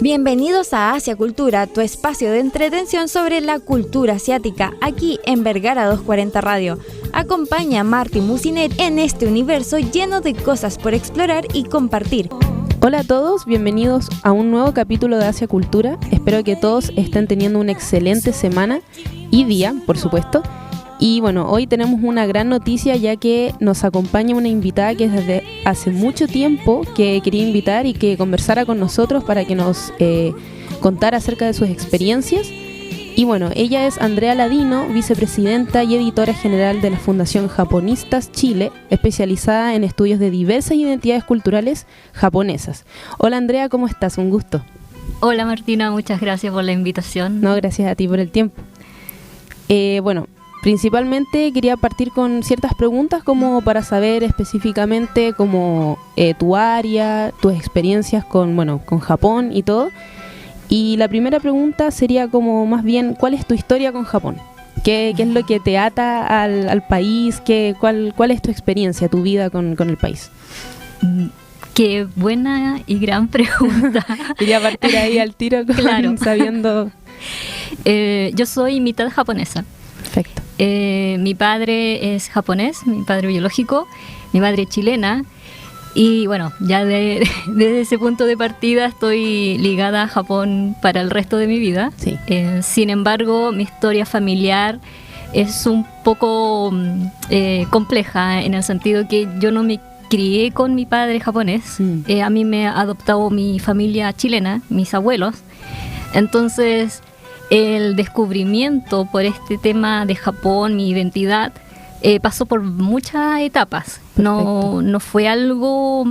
Bienvenidos a Asia Cultura, tu espacio de entretención sobre la cultura asiática, aquí en Vergara 240 Radio. Acompaña a Marty Musinet en este universo lleno de cosas por explorar y compartir. Hola a todos, bienvenidos a un nuevo capítulo de Asia Cultura. Espero que todos estén teniendo una excelente semana y día, por supuesto. Y bueno, hoy tenemos una gran noticia, ya que nos acompaña una invitada que desde hace mucho tiempo que quería invitar y que conversara con nosotros para que nos contara acerca de sus experiencias. Y bueno, ella es Andrea Ladino, vicepresidenta y editora general de la Fundación Japonistas Chile, especializada en estudios de diversas identidades culturales japonesas. Hola Andrea, ¿cómo estás? Un gusto. Hola Martina, muchas gracias por la invitación. No, gracias a ti por el tiempo. Bueno, principalmente quería partir con ciertas preguntas como para saber específicamente como tu área, tus experiencias con Japón y todo. Y la primera pregunta sería como más bien, ¿cuál es tu historia con Japón? ¿Qué es lo que te ata al país? ¿Cuál es tu experiencia, tu vida con el país? Qué buena y gran pregunta. Quería partir ahí al tiro claro. Sabiendo... yo soy mitad japonesa. Perfecto. Mi padre es japonés, mi padre biológico, mi madre chilena. Y bueno, ya desde ese punto de partida estoy ligada a Japón para el resto de mi vida. Sí. Sin embargo, mi historia familiar es un poco compleja, en el sentido que yo no me crié con mi padre japonés. A mí me ha adoptado mi familia chilena, mis abuelos. Entonces, el descubrimiento por este tema de Japón, mi identidad, pasó por muchas etapas. No fue algo,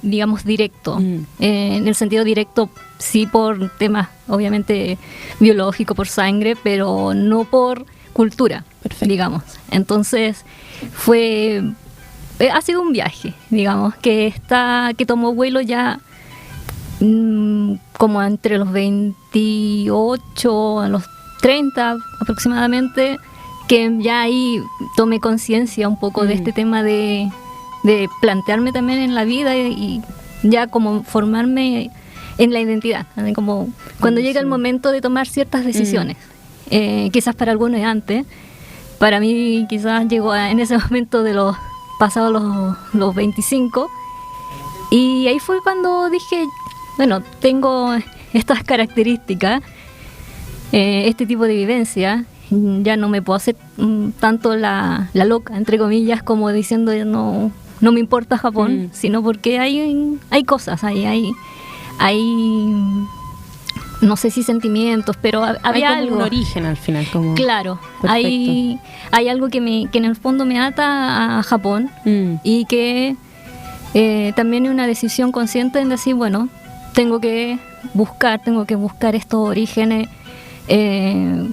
digamos, directo. En el sentido directo, sí, por temas, obviamente, biológicos, por sangre, pero no por cultura, digamos. Entonces, ha sido un viaje, digamos, que tomó vuelo ya como entre los 28 a los 30 aproximadamente, que ya ahí tomé conciencia un poco de este tema de plantearme también en la vida y ya como formarme en la identidad, como cuando llega el momento de tomar ciertas decisiones. Quizás para algunos es antes, para mí quizás llegó en ese momento de pasados los 25, y ahí fue cuando dije, bueno, tengo estas características, este tipo de vivencia. Ya no me puedo hacer tanto la loca, entre comillas, como diciendo no me importa Japón, sino porque hay cosas, hay no sé si sentimientos, pero había como algo. Un origen al final, como... Claro, Perfecto. hay algo que en el fondo me ata a Japón, y que también es una decisión consciente en decir, bueno, tengo que buscar estos orígenes,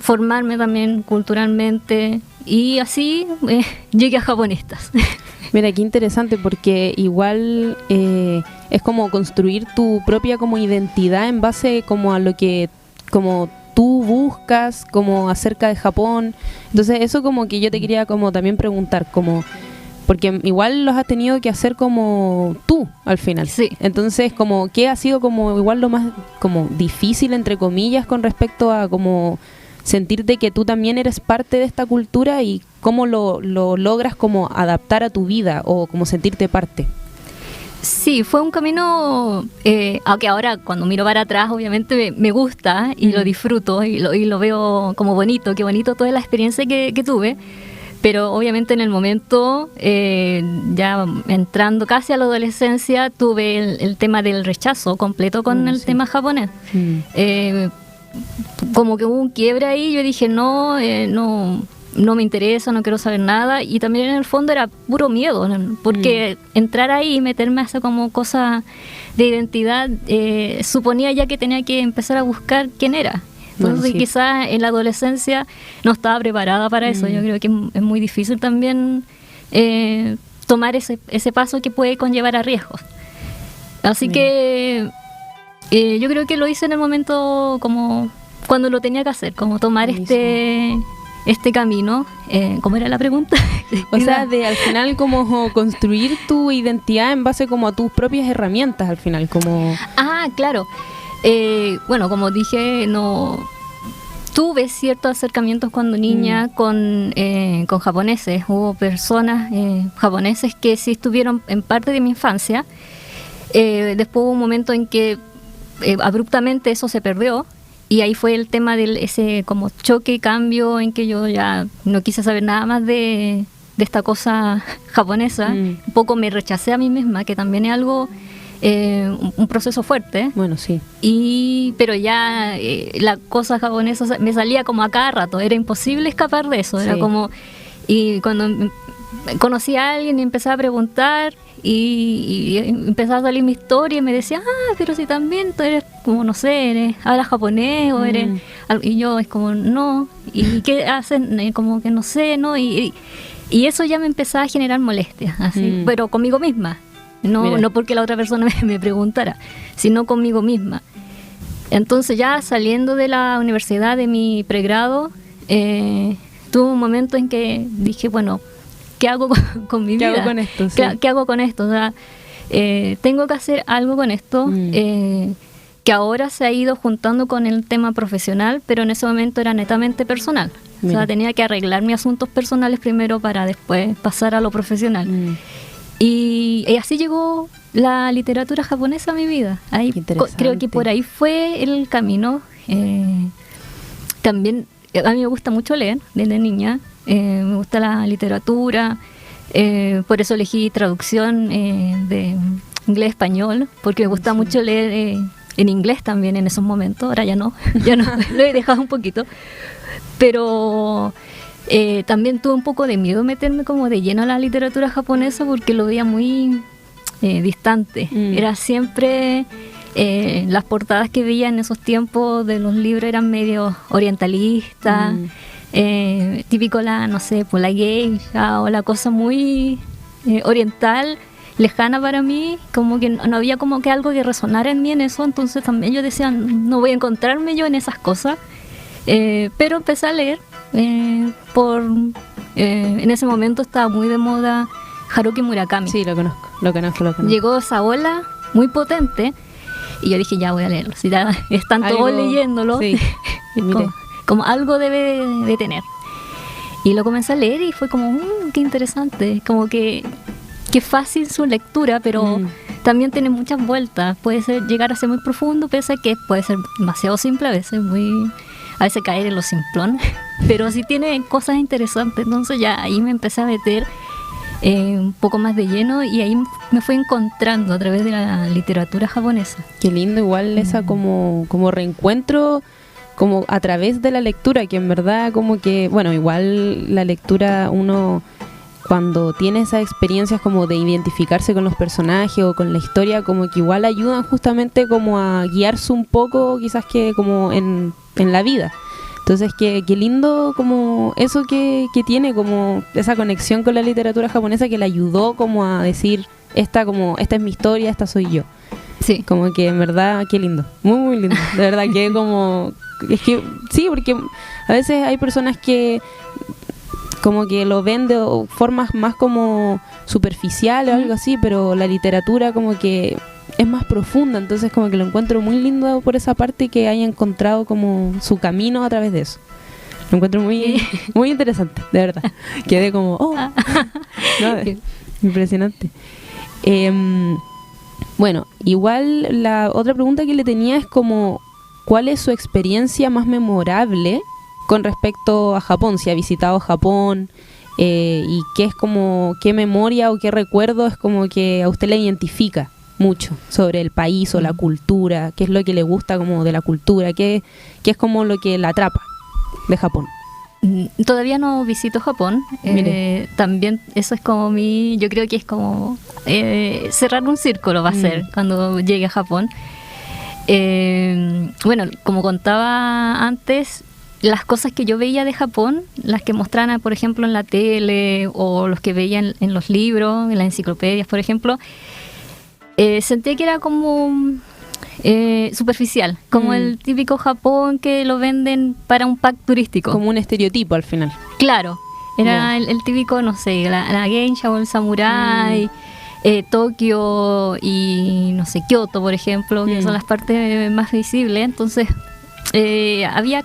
formarme también culturalmente, y así llegué a Japonistas. Mira, qué interesante, porque igual es como construir tu propia como identidad en base como a lo que como tú buscas como acerca de Japón. Entonces eso como que yo te quería como también preguntar, como porque igual los has tenido que hacer como tú al final. Sí. Entonces, como ¿qué ha sido como igual lo más como difícil entre comillas con respecto a como sentirte que tú también eres parte de esta cultura y cómo lo logras como adaptar a tu vida o como sentirte parte? Sí, fue un camino, aunque ahora cuando miro para atrás obviamente me gusta y lo disfruto y lo veo como bonito, qué bonito toda la experiencia que tuve. Pero obviamente en el momento, ya entrando casi a la adolescencia, tuve el tema del rechazo completo con el tema japonés. Como que hubo un quiebre ahí, yo dije no me interesa, no quiero saber nada. Y también en el fondo era puro miedo, porque entrar ahí y meterme a esa como cosa de identidad, suponía ya que tenía que empezar a buscar quién era. Entonces quizás en la adolescencia no estaba preparada para eso. Yo creo que es muy difícil también tomar ese paso que puede conllevar a riesgos. Así que yo creo que lo hice en el momento como cuando lo tenía que hacer, como tomar este camino. ¿Cómo era la pregunta? O sea, de al final como construir tu identidad en base como a tus propias herramientas al final, como... Ah, claro. Bueno, como dije, no tuve ciertos acercamientos cuando niña con japoneses. Hubo personas japoneses que sí estuvieron en parte de mi infancia. Después hubo un momento en que abruptamente eso se perdió. Y ahí fue el tema del ese como choque, cambio, en que yo ya no quise saber nada más de esta cosa japonesa. Un poco me rechacé a mí misma, que también es algo, un proceso fuerte. Bueno, sí. Pero ya la cosa japonesa me salía como a cada rato, era imposible escapar de eso. Sí. Era como, y cuando conocí a alguien y empecé a preguntar, y empezaba a salir mi historia y me decía, pero si también tú eres como, no sé, hablas japonés o eres... Y yo es como, no, ¿y qué hacen? Como que no sé, ¿no? Y eso ya me empezaba a generar molestias, así, pero conmigo misma, no porque la otra persona me preguntara, sino conmigo misma. Entonces ya saliendo de la universidad, de mi pregrado, tuve un momento en que dije, bueno, ¿qué hago con mi vida? ¿Qué hago con esto? Sí. ¿Qué hago con esto? O sea, tengo que hacer algo con esto, que ahora se ha ido juntando con el tema profesional, pero en ese momento era netamente personal. Mira. O sea, tenía que arreglar mis asuntos personales primero para después pasar a lo profesional. Y así llegó la literatura japonesa a mi vida. Ahí creo que por ahí fue el camino. También a mí me gusta mucho leer desde niña. Me gusta la literatura, por eso elegí traducción de inglés-español, porque me gusta mucho leer en inglés también en esos momentos. Ahora ya no lo he dejado un poquito, pero también tuve un poco de miedo meterme como de lleno a la literatura japonesa porque lo veía muy distante. Era siempre... las portadas que veía en esos tiempos de los libros eran medio orientalistas, típico no sé, pues la geisha o la cosa muy oriental, lejana para mí, como que no había como que algo que resonara en mí en eso. Entonces también yo decía, no voy a encontrarme yo en esas cosas, pero empecé a leer en ese momento estaba muy de moda Haruki Murakami. Sí, lo conozco. Llegó esa ola muy potente y yo dije, ya voy a leerlo, si ya están todos leyéndolo, sí. como algo debe de tener. Y lo comencé a leer y fue como, qué interesante, como que fácil su lectura, pero también tiene muchas vueltas, puede llegar a ser muy profundo, pese a que puede ser demasiado simple a veces caer en lo simplón, pero sí tiene cosas interesantes. Entonces ya ahí me empecé a meter un poco más de lleno y ahí me fui encontrando a través de la literatura japonesa. Qué lindo, igual esa como reencuentro como a través de la lectura, que en verdad como que, bueno, igual la lectura uno cuando tiene esas experiencias como de identificarse con los personajes o con la historia, como que igual ayudan justamente como a guiarse un poco quizás que como en la vida. Entonces qué lindo como eso que tiene como esa conexión con la literatura japonesa que le ayudó como a decir esta es mi historia, esta soy yo. Sí. Como que en verdad qué lindo, muy muy lindo. De verdad que como es que sí, porque a veces hay personas que como que lo ven de formas más como superficiales o algo así, pero la literatura como que es más profunda, entonces como que lo encuentro muy lindo por esa parte que haya encontrado como su camino a través de eso. Lo encuentro muy muy interesante, de verdad. Quedé como, impresionante. Bueno, igual la otra pregunta que le tenía es como, ¿cuál es su experiencia más memorable con respecto a Japón? Si ha visitado Japón, y qué memoria o qué recuerdo es como que a usted le identifica mucho sobre el país o la cultura, qué es lo que le gusta como de la cultura, qué es como lo que la atrapa de Japón. Todavía no visito Japón, también eso es como yo creo que es como cerrar un círculo va a ser cuando llegue a Japón. Bueno, como contaba antes, las cosas que yo veía de Japón, las que mostraban, por ejemplo, en la tele o los que veía en los libros, en las enciclopedias, por ejemplo, sentía que era como superficial, como el típico Japón que lo venden para un pack turístico. Como un estereotipo al final. Claro, era el típico, no sé, la geisha o el samurái, Tokio y, no sé, Kioto, por ejemplo, que son las partes más visibles. Entonces, había...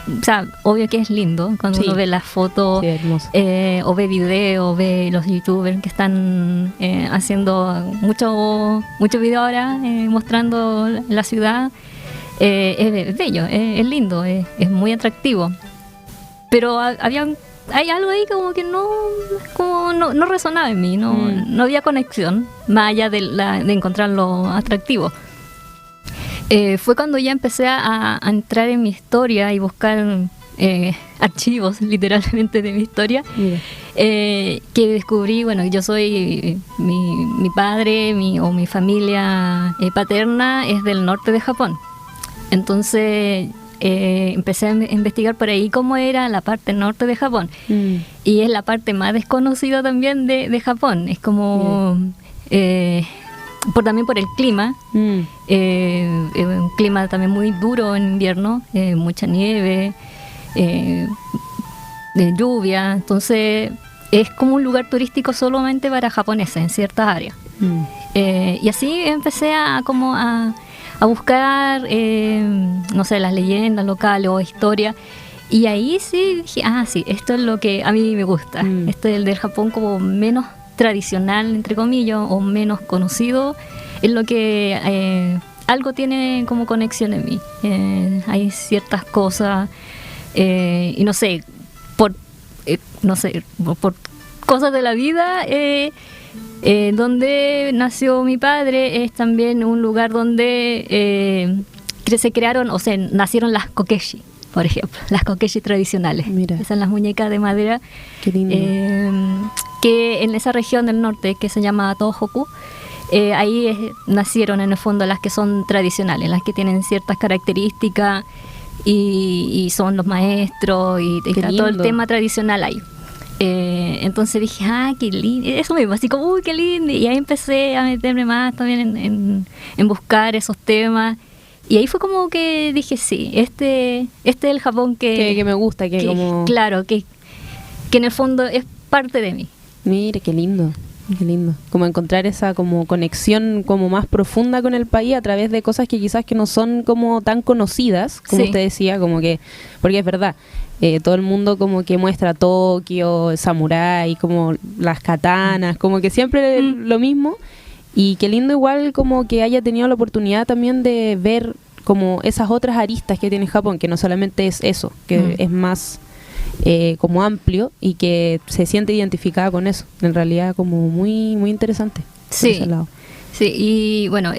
O sea, obvio que es lindo cuando uno ve las fotos, o ve videos, ve los youtubers que están haciendo mucho video ahora, mostrando la ciudad. Es bello, es lindo, es muy atractivo. Pero hay algo ahí como que no resonaba en mí, no había conexión, más allá de encontrarlo atractivo. Fue cuando ya empecé a entrar en mi historia y buscar archivos literalmente de mi historia, que descubrí, bueno, yo soy, mi padre o mi familia paterna es del norte de Japón. Entonces empecé a investigar por ahí cómo era la parte norte de Japón. Y es la parte más desconocida también de Japón. Es como... también por el clima, un clima también muy duro en invierno, mucha nieve, lluvia. Entonces es como un lugar turístico solamente para japoneses en ciertas áreas. Y así empecé a buscar, no sé, las leyendas locales o historias. Y ahí sí dije, sí, esto es lo que a mí me gusta. Esto es el del Japón como menos tradicional, entre comillas, o menos conocido, es lo que algo tiene como conexión en mí. Hay ciertas cosas, y no sé, por cosas de la vida, donde nació mi padre es también un lugar donde se crearon, o sea, nacieron las kokeshi, por ejemplo, las kokeshi tradicionales. Mira. Esas son las muñecas de madera. Qué lindo. Que en esa región del norte que se llama Tohoku, ahí nacieron en el fondo las que son tradicionales, las que tienen ciertas características y son los maestros y está todo el tema tradicional ahí. Entonces dije, qué lindo, eso mismo, así como, uy, qué lindo, y ahí empecé a meterme más también en buscar esos temas. Y ahí fue como que dije, sí, este es el Japón que me gusta, como... Claro, que en el fondo es parte de mí. Mire, qué lindo. Como encontrar esa como conexión como más profunda con el país a través de cosas que quizás que no son como tan conocidas, como usted decía, como que, porque es verdad, todo el mundo como que muestra Tokio, el samurái, como las katanas, como que siempre lo mismo. Y qué lindo igual como que haya tenido la oportunidad también de ver como esas otras aristas que tiene Japón, que no solamente es eso, que es más como amplio y que se siente identificada con eso. En realidad como muy muy interesante. Sí, ese lado. Sí, y bueno,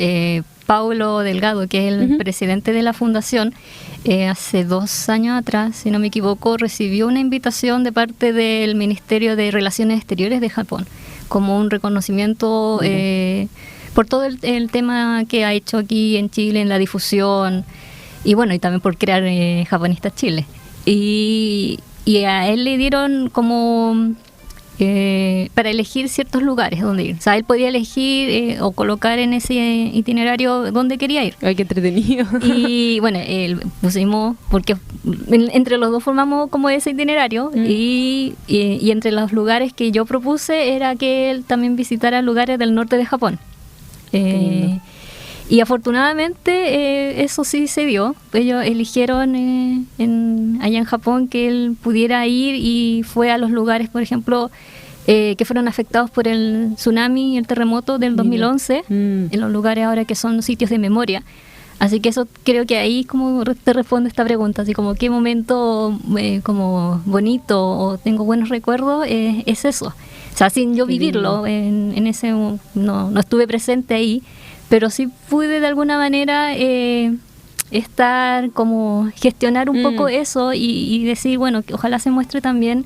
Paulo Delgado, que es el presidente de la fundación, hace 2 años atrás, si no me equivoco, recibió una invitación de parte del Ministerio de Relaciones Exteriores de Japón, como un reconocimiento por todo el tema que ha hecho aquí en Chile, en la difusión, y bueno, y también por crear Japonistas Chile. Y a él le dieron como para elegir ciertos lugares donde ir. O sea, él podía elegir o colocar en ese itinerario donde quería ir. Ay, qué entretenido. Y bueno, pusimos, porque entre los dos formamos como ese itinerario, y entre los lugares que yo propuse era que él también visitara lugares del norte de Japón. Y afortunadamente eso sí se dio. Ellos eligieron allá en Japón que él pudiera ir, y fue a los lugares, por ejemplo, que fueron afectados por el tsunami y el terremoto del 2011, en los lugares ahora que son sitios de memoria. Así que eso creo que ahí como te responde esta pregunta, así como qué momento como bonito o tengo buenos recuerdos, es eso. O sea, sin yo vivirlo, en ese no estuve presente ahí, pero sí pude de alguna manera gestionar un poco eso y decir, bueno, que ojalá se muestre también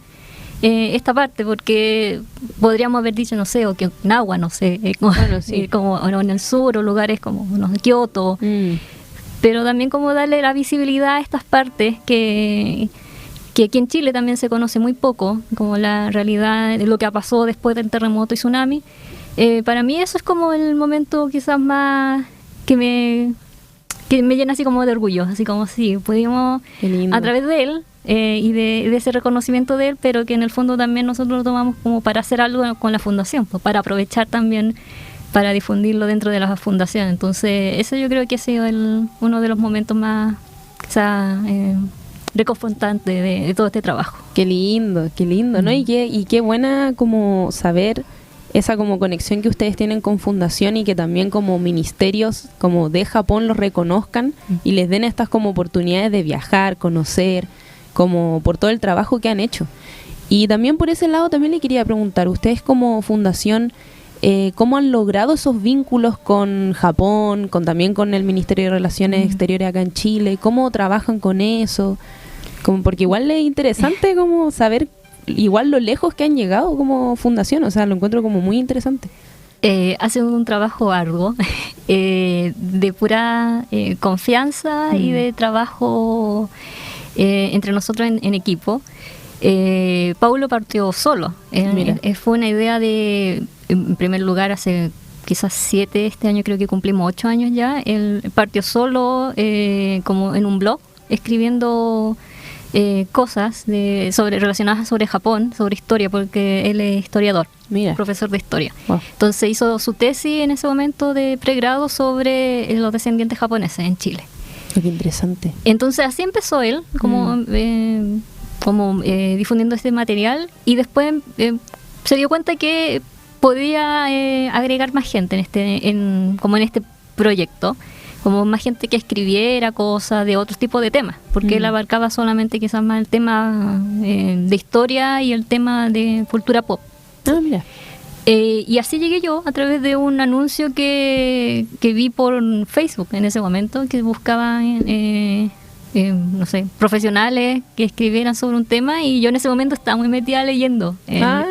esta parte, porque podríamos haber dicho, no sé, o que Okinawa, no sé, como en el sur, o lugares como Kioto, pero también como darle la visibilidad a estas partes que aquí en Chile también se conoce muy poco, como la realidad de lo que pasó después del terremoto y tsunami. Para mí eso es como el momento quizás más que me llena así como de orgullo, así como si pudimos a través de él y de ese reconocimiento de él, pero que en el fondo también nosotros lo tomamos como para hacer algo con la fundación, pues, para aprovechar también para difundirlo dentro de la fundación. Entonces, eso yo creo que ha sido uno de los momentos más reconfortantes de todo este trabajo. Qué lindo, ¿no? Y qué buena como saber esa como conexión que ustedes tienen con Fundación y que también como ministerios como de Japón los reconozcan y les den estas como oportunidades de viajar, conocer, como por todo el trabajo que han hecho. Y también por ese lado también le quería preguntar, ustedes como Fundación, ¿cómo han logrado esos vínculos con Japón, también con el Ministerio de Relaciones Exteriores acá en Chile? ¿Cómo trabajan con eso? Porque igual es interesante como saber igual lo lejos que han llegado como fundación, o sea, lo encuentro como muy interesante. Hace un trabajo arduo, de pura confianza y de trabajo entre nosotros en equipo. Paulo partió solo. Fue una idea en primer lugar, hace quizás 7, este año creo que cumplimos 8 años ya. Él partió solo como en un blog, escribiendo cosas relacionadas sobre Japón, sobre historia, porque él es historiador, profesor de historia. Wow. Entonces hizo su tesis en ese momento de pregrado sobre los descendientes japoneses en Chile. Qué interesante. Entonces así empezó él, como difundiendo este material, y después se dio cuenta que podía agregar más gente en este proyecto, como más gente que escribiera cosas de otros tipos de temas, porque él abarcaba solamente quizás más el tema de historia y el tema de cultura pop. Mira. Y así llegué yo a través de un anuncio que vi por Facebook en ese momento, que buscaba no sé, profesionales que escribieran sobre un tema, y yo en ese momento estaba muy metida leyendo.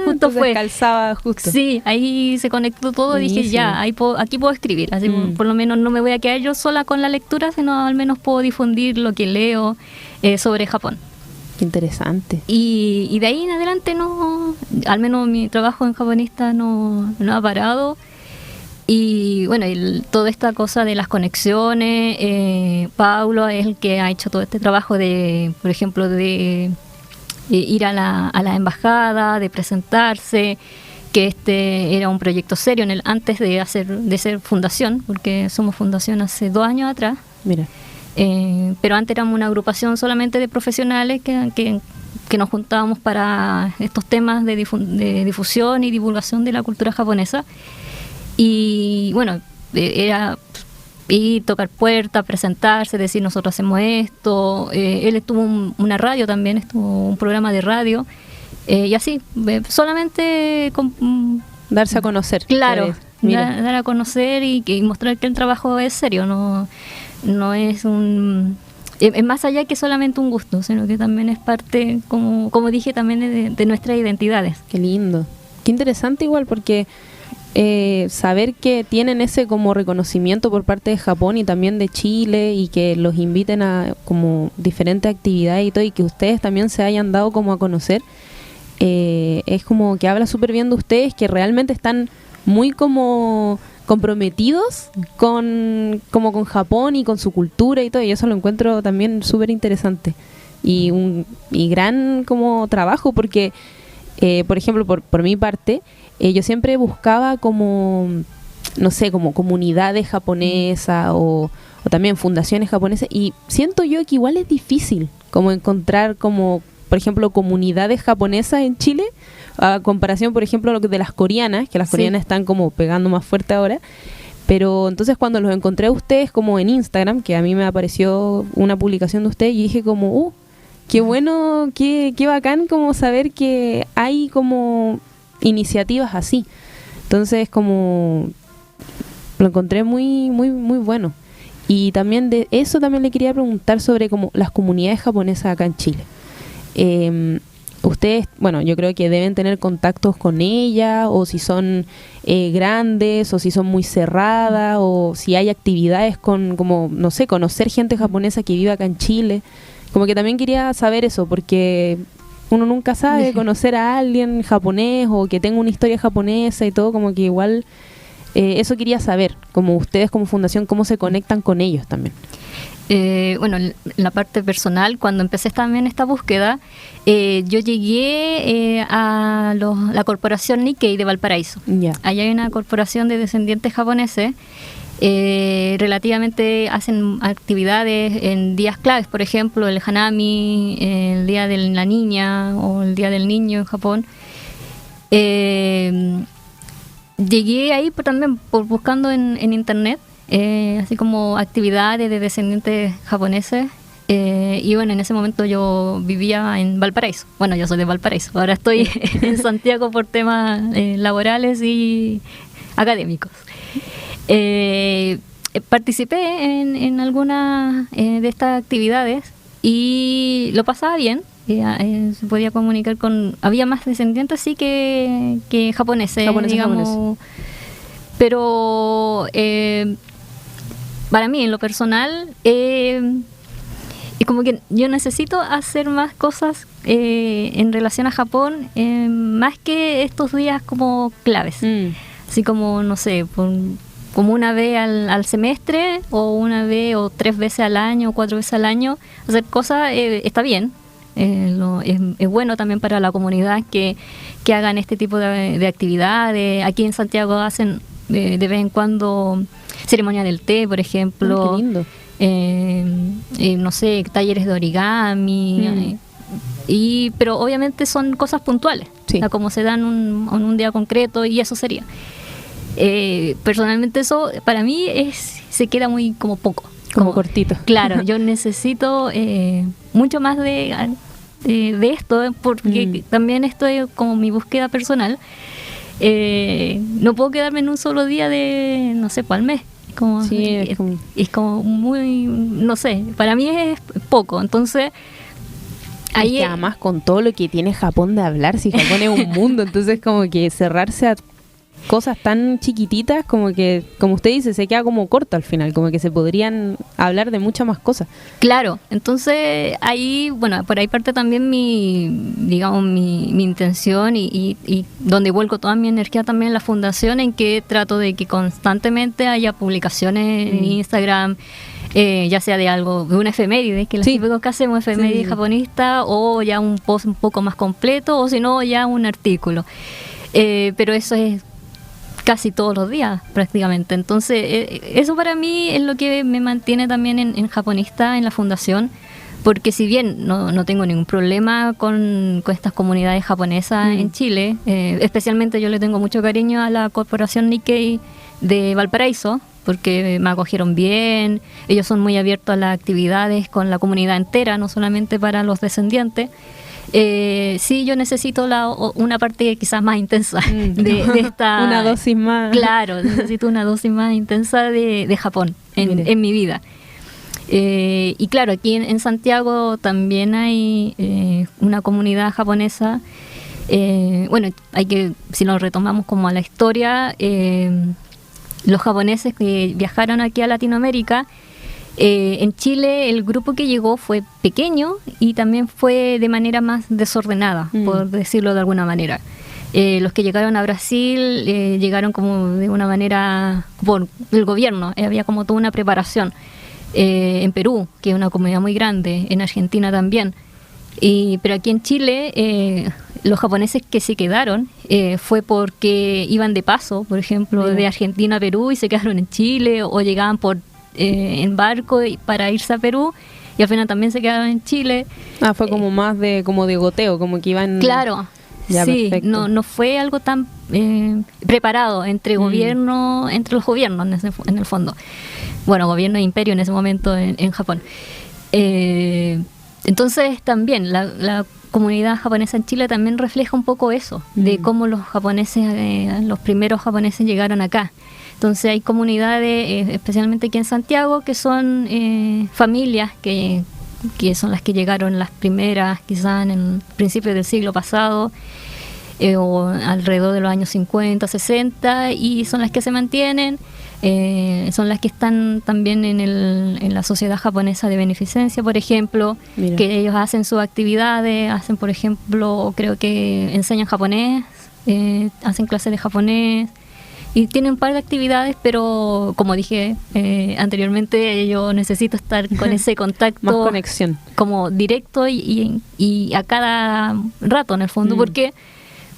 Justo fue. Calzaba justo. Sí, ahí se conectó todo. Buenísimo. Y dije, ya, aquí puedo escribir. Así por lo menos no me voy a quedar yo sola con la lectura, sino al menos puedo difundir lo que leo sobre Japón. Qué interesante. Y de ahí en adelante al menos mi trabajo en japonista no ha parado. Y bueno, toda esta cosa de las conexiones, Paulo es el que ha hecho todo este trabajo de, por ejemplo, de ir a la embajada, de presentarse, que este era un proyecto serio antes de ser fundación, porque somos fundación hace 2 años atrás. Mira. Pero antes éramos una agrupación solamente de profesionales que nos juntábamos para estos temas de difusión y divulgación de la cultura japonesa. Y bueno, era ir, tocar puertas, presentarse, decir nosotros hacemos esto. Él estuvo una radio también, estuvo un programa de radio, y así, solamente darse a conocer. Claro, dar a conocer y mostrar que el trabajo es serio, no es es más allá que solamente un gusto, sino que también es parte, como dije, también de nuestras identidades. Qué lindo, qué interesante igual, porque saber que tienen ese como reconocimiento por parte de Japón y también de Chile, y que los inviten a como diferentes actividades y todo, y que ustedes también se hayan dado como a conocer, es como que habla súper bien de ustedes, que realmente están muy como comprometidos con Japón y con su cultura y todo, y eso lo encuentro también súper interesante y gran como trabajo, porque por ejemplo, por mi parte, yo siempre buscaba como, no sé, como comunidades japonesas o también fundaciones japonesas, y siento yo que igual es difícil como encontrar como, por ejemplo, comunidades japonesas en Chile, a comparación, por ejemplo, de las coreanas, que las coreanas están como pegando más fuerte ahora. Pero entonces cuando los encontré a ustedes como en Instagram, que a mí me apareció una publicación de ustedes, y dije como, qué bueno, qué bacán como saber que hay como iniciativas así. Entonces como lo encontré muy muy muy bueno. Y también de eso también le quería preguntar sobre como las comunidades japonesas acá en Chile. Ustedes, bueno, yo creo que deben tener contactos con ellas, o si son grandes, o si son muy cerradas, o si hay actividades como, no sé, conocer gente japonesa que vive acá en Chile. Como que también quería saber eso, porque uno nunca sabe, conocer a alguien japonés o que tenga una historia japonesa y todo, como que igual eso quería saber, como ustedes como fundación, cómo se conectan con ellos también. Bueno, en la parte personal, cuando empecé también esta búsqueda, yo llegué a la corporación Nikkei de Valparaíso. Ya. Allá hay una corporación de descendientes japoneses. Relativamente hacen actividades en días claves, por ejemplo, el Hanami, el Día de la Niña o el Día del Niño en Japón. Llegué ahí también buscando en internet, así como actividades de descendientes japoneses. Y bueno, en ese momento yo vivía en Valparaíso. Bueno, yo soy de Valparaíso. Ahora estoy en Santiago por temas laborales y académicos. Participé en algunas de estas actividades y lo pasaba bien. Se podía comunicar con... Había más descendientes, sí, que japoneses, digamos. Pero para mí, en lo personal, es como que yo necesito hacer más cosas en relación a Japón, más que estos días como claves. Así como, no sé, como una vez al semestre, o una vez o 3 veces al año, o 4 veces al año. Hacer cosas está bien. Es bueno también para la comunidad que hagan este tipo de actividades. Aquí en Santiago hacen de vez en cuando ceremonia del té, por ejemplo. Qué lindo. No sé, talleres de origami. Pero obviamente son cosas puntuales, sí. O sea, como se dan en un día concreto, y eso sería. Personalmente eso para mí se queda muy como poco. Como cortito. Claro, yo necesito mucho más de esto, porque también esto es como mi búsqueda personal. No puedo quedarme en un solo día de, no sé, al mes. Sí, es como muy, no sé, para mí es poco. Entonces, ahí es que además con todo lo que tiene Japón de hablar, si Japón es un mundo, entonces como que cerrarse a cosas tan chiquititas, como que, como usted dice, se queda como corto al final, como que se podrían hablar de muchas más cosas. Claro, entonces ahí, bueno, por ahí parte también mi intención y donde vuelco toda mi energía también en la fundación, en que trato de que constantemente haya publicaciones en Instagram, ya sea de algo, de una efeméride, que los típicos que hacemos, efeméride japonista, o ya un post un poco más completo, o si no, ya un artículo. Pero eso es casi todos los días prácticamente. Entonces eso para mí es lo que me mantiene también en Japonista, en la fundación, porque si bien no tengo ningún problema con estas comunidades japonesas en Chile, especialmente yo le tengo mucho cariño a la corporación Nikkei de Valparaíso, porque me acogieron bien, ellos son muy abiertos a las actividades con la comunidad entera, no solamente para los descendientes. Sí, yo necesito una parte quizás más intensa de esta... Una dosis más. Claro, necesito una dosis más intensa de Japón en mi vida. Y claro, aquí en Santiago también hay una comunidad japonesa. Bueno, si nos retomamos como a la historia, los japoneses que viajaron aquí a Latinoamérica, en Chile el grupo que llegó fue pequeño y también fue de manera más desordenada, por decirlo de alguna manera. Los que llegaron a Brasil llegaron como de una manera por el gobierno, había como toda una preparación. En Perú, que es una comunidad muy grande, en Argentina también. Pero aquí en Chile, los japoneses que se quedaron fue porque iban de paso, por ejemplo, de Argentina a Perú, y se quedaron en Chile, o llegaban en barco para irse a Perú, y al final también se quedaron en Chile. Fue como más de goteo, como que iban... Claro, ya, sí, no fue algo tan preparado entre los gobiernos en el fondo. Bueno, gobierno e imperio en ese momento en Japón. Entonces también la comunidad japonesa en Chile también refleja un poco eso, de cómo los primeros japoneses llegaron acá. Entonces hay comunidades, especialmente aquí en Santiago, que son familias que son las que llegaron las primeras, quizás en el principio del siglo pasado, o alrededor de los años 50, 60, y son las que se mantienen. Son las que están también en la sociedad japonesa de beneficencia, por ejemplo. Mira. Que ellos hacen sus actividades, hacen, por ejemplo, creo que enseñan japonés, hacen clases de japonés, y tienen un par de actividades, pero como dije anteriormente, yo necesito estar con ese contacto. Más conexión. Como directo y a cada rato, en el fondo, porque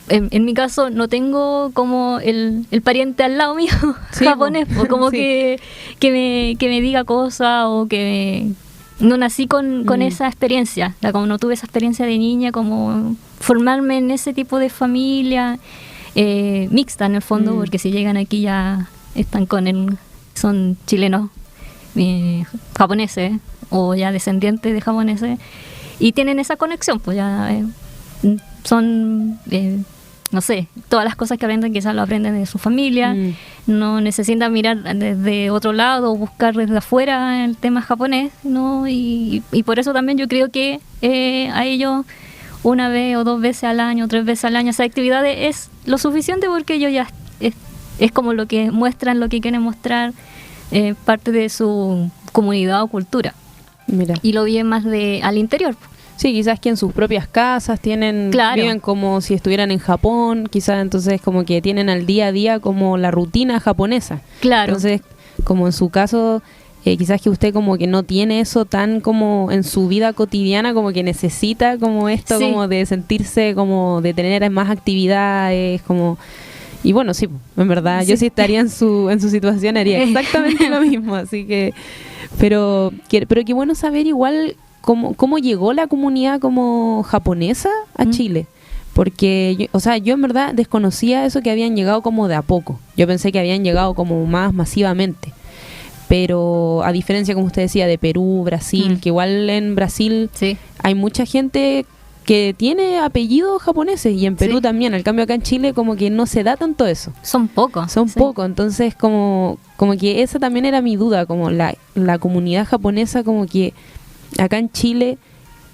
en mi caso no tengo como el pariente al lado mío japonés, o como que me diga cosas, o que no nací con esa experiencia, como no tuve esa experiencia de niña, como formarme en ese tipo de familia mixta, en el fondo, porque si llegan aquí ya están son chilenos, japoneses, o ya descendientes de japoneses, y tienen esa conexión, pues ya son, no sé, todas las cosas que aprenden quizás lo aprenden de su familia, no necesitan mirar desde otro lado o buscar desde afuera el tema japonés, ¿no? Y por eso también yo creo que a ellos 1 vez o 2 veces al año, 3 veces al año, esas actividades es lo suficiente, porque ellos ya es como lo que muestran, lo que quieren mostrar, parte de su comunidad o cultura. Mira. Y lo viven más al interior. Sí, quizás que en sus propias casas viven como si estuvieran en Japón, quizás entonces como que tienen al día a día como la rutina japonesa. Claro. Entonces, como en su caso, quizás que usted como que no tiene eso tan como en su vida cotidiana, como que necesita como esto, como de sentirse, como de tener más actividades, como... Y bueno, sí, en verdad, yo sí estaría en su situación, haría exactamente lo mismo, así que... Pero qué bueno saber igual cómo llegó la comunidad como japonesa a Chile. Porque, yo en verdad desconocía eso, que habían llegado como de a poco. Yo pensé que habían llegado como más masivamente. Pero a diferencia, como usted decía, de Perú, Brasil, que igual en Brasil hay mucha gente que tiene apellidos japoneses, y en Perú también. Al cambio, acá en Chile como que no se da tanto eso. Son pocos. Entonces como que esa también era mi duda, como la comunidad japonesa, como que acá en Chile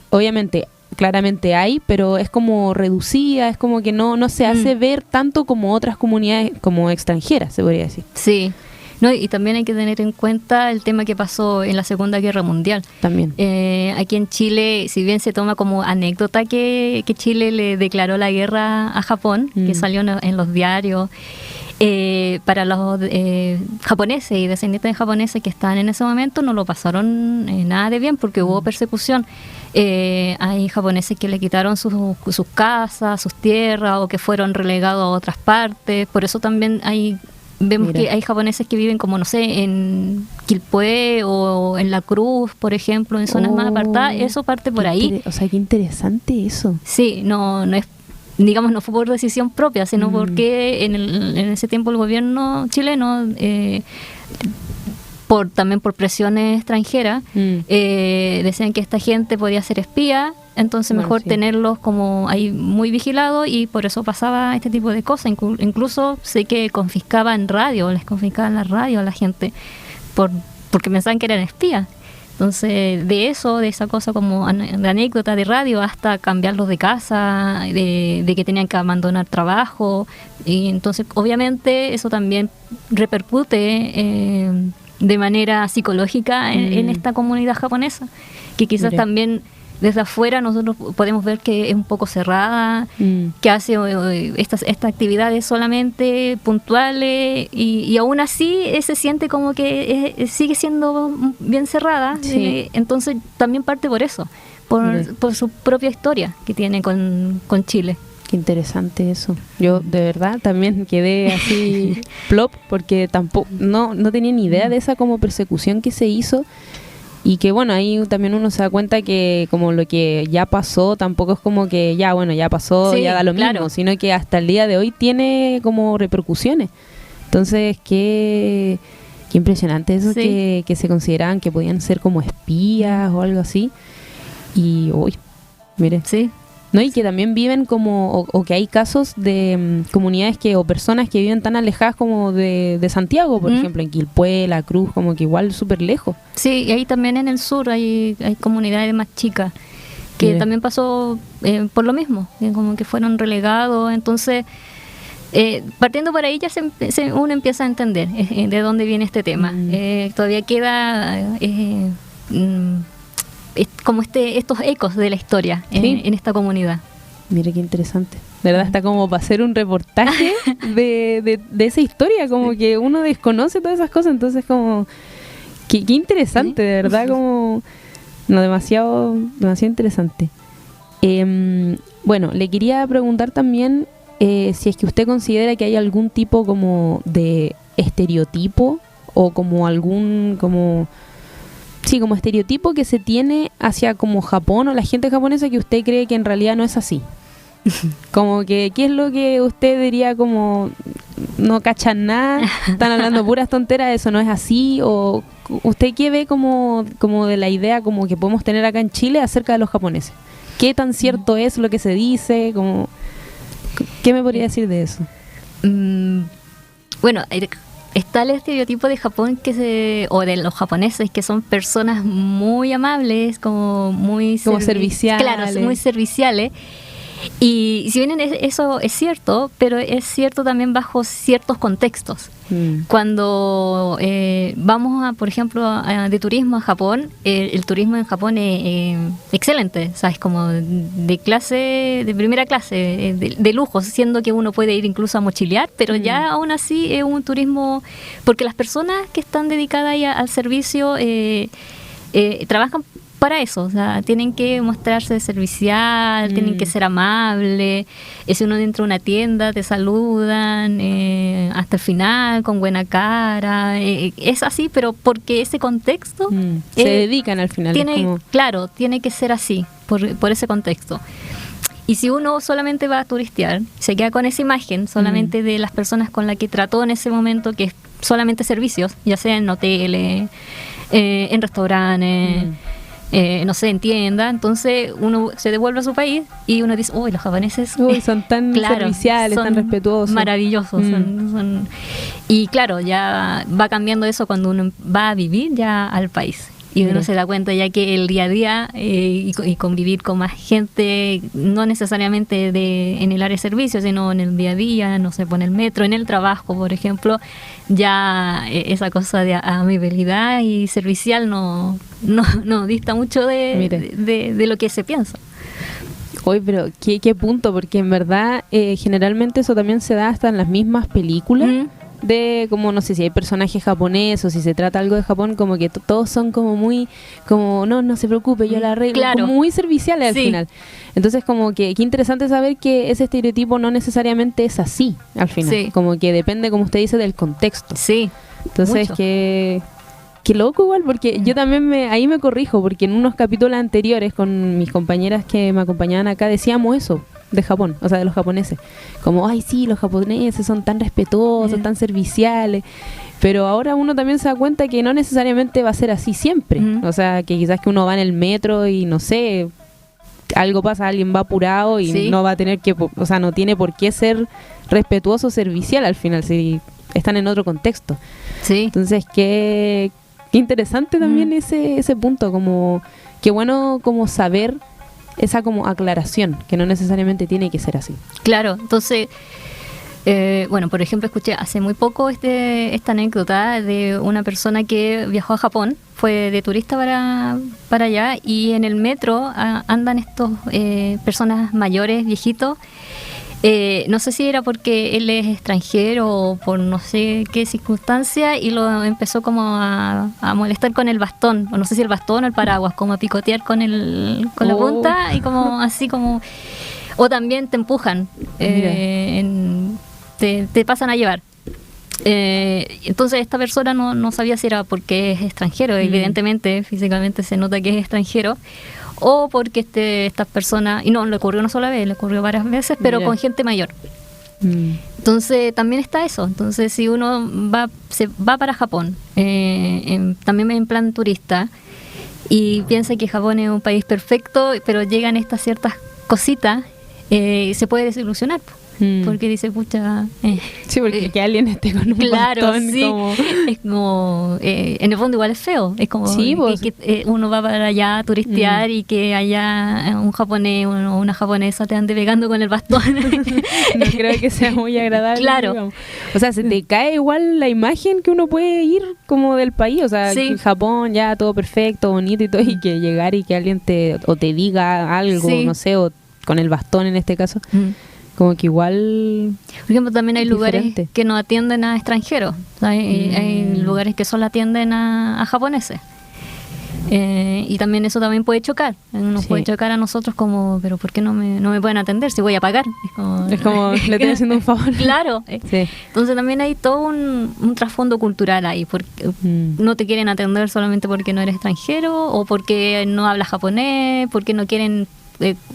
obviamente claramente hay, pero es como reducida, es como que no se hace ver tanto como otras comunidades como extranjeras, se podría decir. Sí. No, y también hay que tener en cuenta el tema que pasó en la Segunda Guerra Mundial. También. Aquí en Chile, si bien se toma como anécdota que Chile le declaró la guerra a Japón, que salió en los diarios, para los japoneses y descendientes de japoneses que estaban en ese momento, no lo pasaron nada de bien, porque hubo persecución. Hay japoneses que le quitaron sus casas, sus tierras, o que fueron relegados a otras partes. Por eso también vemos que hay japoneses que viven como, no sé, en Quilpué o en La Cruz, por ejemplo, en zonas más apartadas. Eso parte por ahí. O sea, qué interesante eso. Sí, no es, digamos, no fue por decisión propia, sino porque en ese tiempo el gobierno chileno, también por presiones extranjeras, decían que esta gente podía ser espía, entonces mejor tenerlos como ahí muy vigilados, y por eso pasaba este tipo de cosas. Incluso sé que les confiscaban la radio a la gente porque pensaban que eran espías. Entonces, de esa cosa como de anécdota de radio, hasta cambiarlos de casa, de que tenían que abandonar trabajo, y entonces obviamente eso también repercute de manera psicológica en esta comunidad japonesa, que quizás también desde afuera nosotros podemos ver que es un poco cerrada, que hace estas actividades solamente puntuales, y aún así se siente como que sigue siendo bien cerrada. Entonces también parte por eso, por su propia historia que tiene con Chile. Qué interesante eso. Yo de verdad también quedé así plop, porque tampoco no tenía ni idea de esa como persecución que se hizo. Y que bueno, ahí también uno se da cuenta que como lo que ya pasó tampoco es como que ya pasó, ya da lo mismo, sino que hasta el día de hoy tiene como repercusiones. Entonces, qué impresionante eso, que se consideraban que podían ser como espías o algo así. Y uy, mire. Sí. ¿No? Y que también viven como, o que hay casos de comunidades o personas que viven tan alejadas como de Santiago, por ejemplo, en Quilpué, La Cruz, como que igual súper lejos. Sí, y ahí también en el sur hay comunidades más chicas, que también pasó por lo mismo, como que fueron relegados. Entonces, partiendo por ahí ya uno empieza a entender de dónde viene este tema. Todavía queda... como estos ecos de la historia en esta comunidad. Mire qué interesante. De verdad está como para hacer un reportaje de esa historia, como que uno desconoce todas esas cosas, entonces como qué interesante, de verdad, como no demasiado interesante. Bueno, le quería preguntar también si es que usted considera que hay algún tipo como de estereotipo o como algún como estereotipo que se tiene hacia como Japón o la gente japonesa que usted cree que en realidad no es así. Como que, ¿qué es lo que usted diría como no cachan nada, están hablando puras tonteras, eso no es así? ¿O usted qué ve como de la idea como que podemos tener acá en Chile acerca de los japoneses? ¿Qué tan cierto es lo que se dice? Como, ¿qué me podría decir de eso? Bueno, está el estereotipo de Japón o de los japoneses, que son personas muy amables, como muy serviciales. Claro, muy serviciales. Y si bien eso es cierto, pero es cierto también bajo ciertos contextos. Cuando vamos, por ejemplo, de turismo a Japón, el turismo en Japón es excelente, ¿sabes? Como de primera clase, de lujo, siendo que uno puede ir incluso a mochilear, pero ya aún así es un turismo, porque las personas que están dedicadas ahí al servicio trabajan para eso, o sea, tienen que mostrarse servicial, tienen que ser amables. Si uno entra a una tienda, te saludan hasta el final, con buena cara. Es así, pero porque ese contexto... se dedican al final. Claro, tiene que ser así, por ese contexto. Y si uno solamente va a turistear, se queda con esa imagen solamente de las personas con las que trató en ese momento, que es solamente servicios, ya sea en hoteles, en restaurantes... no sé, en tienda, entonces uno se devuelve a su país y uno dice, uy, los japoneses son tan serviciales, tan respetuosos, maravillosos, y claro, ya va cambiando eso cuando uno va a vivir ya al país y uno se da cuenta ya que el día a día y convivir con más gente, no necesariamente en el área de servicios, sino en el día a día, no sé, en el metro, en el trabajo, por ejemplo, ya esa cosa de amabilidad y servicial no dista mucho de lo que se piensa. Oye, pero ¿qué punto? Porque en verdad generalmente eso también se da hasta en las mismas películas. De como, no sé si hay personajes japoneses o si se trata algo de Japón, como que todos son como muy, como no se preocupe, yo la arreglo, claro. Como muy serviciales al final. Entonces como que qué interesante saber que ese estereotipo no necesariamente es así al final, como que depende, como usted dice, del contexto. Entonces qué loco igual, porque yo también ahí me corrijo, porque en unos capítulos anteriores con mis compañeras que me acompañaban acá decíamos eso de Japón, o sea, de los japoneses, como, ay sí, los japoneses son tan respetuosos, tan serviciales, pero ahora uno también se da cuenta que no necesariamente va a ser así siempre, o sea, que quizás que uno va en el metro y no sé, algo pasa, alguien va apurado y no va a tener que, o sea, no tiene por qué ser respetuoso o servicial al final, si están en otro contexto. Entonces, qué interesante también ese punto, como, qué bueno como saber esa como aclaración, que no necesariamente tiene que ser así. Claro, entonces, bueno, por ejemplo, escuché hace muy poco esta anécdota de una persona que viajó a Japón, fue de turista para allá, y en el metro andan estos personas mayores, viejitos. No sé si era porque él es extranjero o por no sé qué circunstancia, y lo empezó como a molestar con el bastón, o no sé si el bastón o el paraguas, como a picotear con la punta, y como así como, o también te empujan, te pasan a llevar. Entonces esta persona no sabía si era porque es extranjero, evidentemente físicamente se nota que es extranjero, o porque estas personas, y no le ocurrió una sola vez, le ocurrió varias veces, pero con gente mayor. Entonces también está eso. Entonces si uno se va para Japón, también en plan turista, y piensa que Japón es un país perfecto, pero llegan estas ciertas cositas, se puede desilusionar. Porque dice, pucha... sí, porque que alguien esté con un bastón, como... es como... en el fondo igual es feo. Es como que uno va para allá a turistear y que haya un japonés o una japonesa te ande pegando con el bastón. No creo que sea muy agradable. Claro. Digamos. O sea, se te cae igual la imagen que uno puede ir como del país. O sea, que Japón ya todo perfecto, bonito y todo, y que llegar y que alguien te diga algo, no sé, o con el bastón en este caso. Como que igual... Por ejemplo, también hay lugares diferente. que no atienden a extranjeros. Hay lugares que solo atienden a japoneses. Y también eso también puede chocar. Nos puede chocar a nosotros como, pero ¿por qué no me pueden atender si voy a pagar? Es como le estoy haciendo un favor. Claro. Sí. Entonces también hay todo un trasfondo cultural ahí. Porque no te quieren atender solamente porque no eres extranjero o porque no hablas japonés, porque no quieren...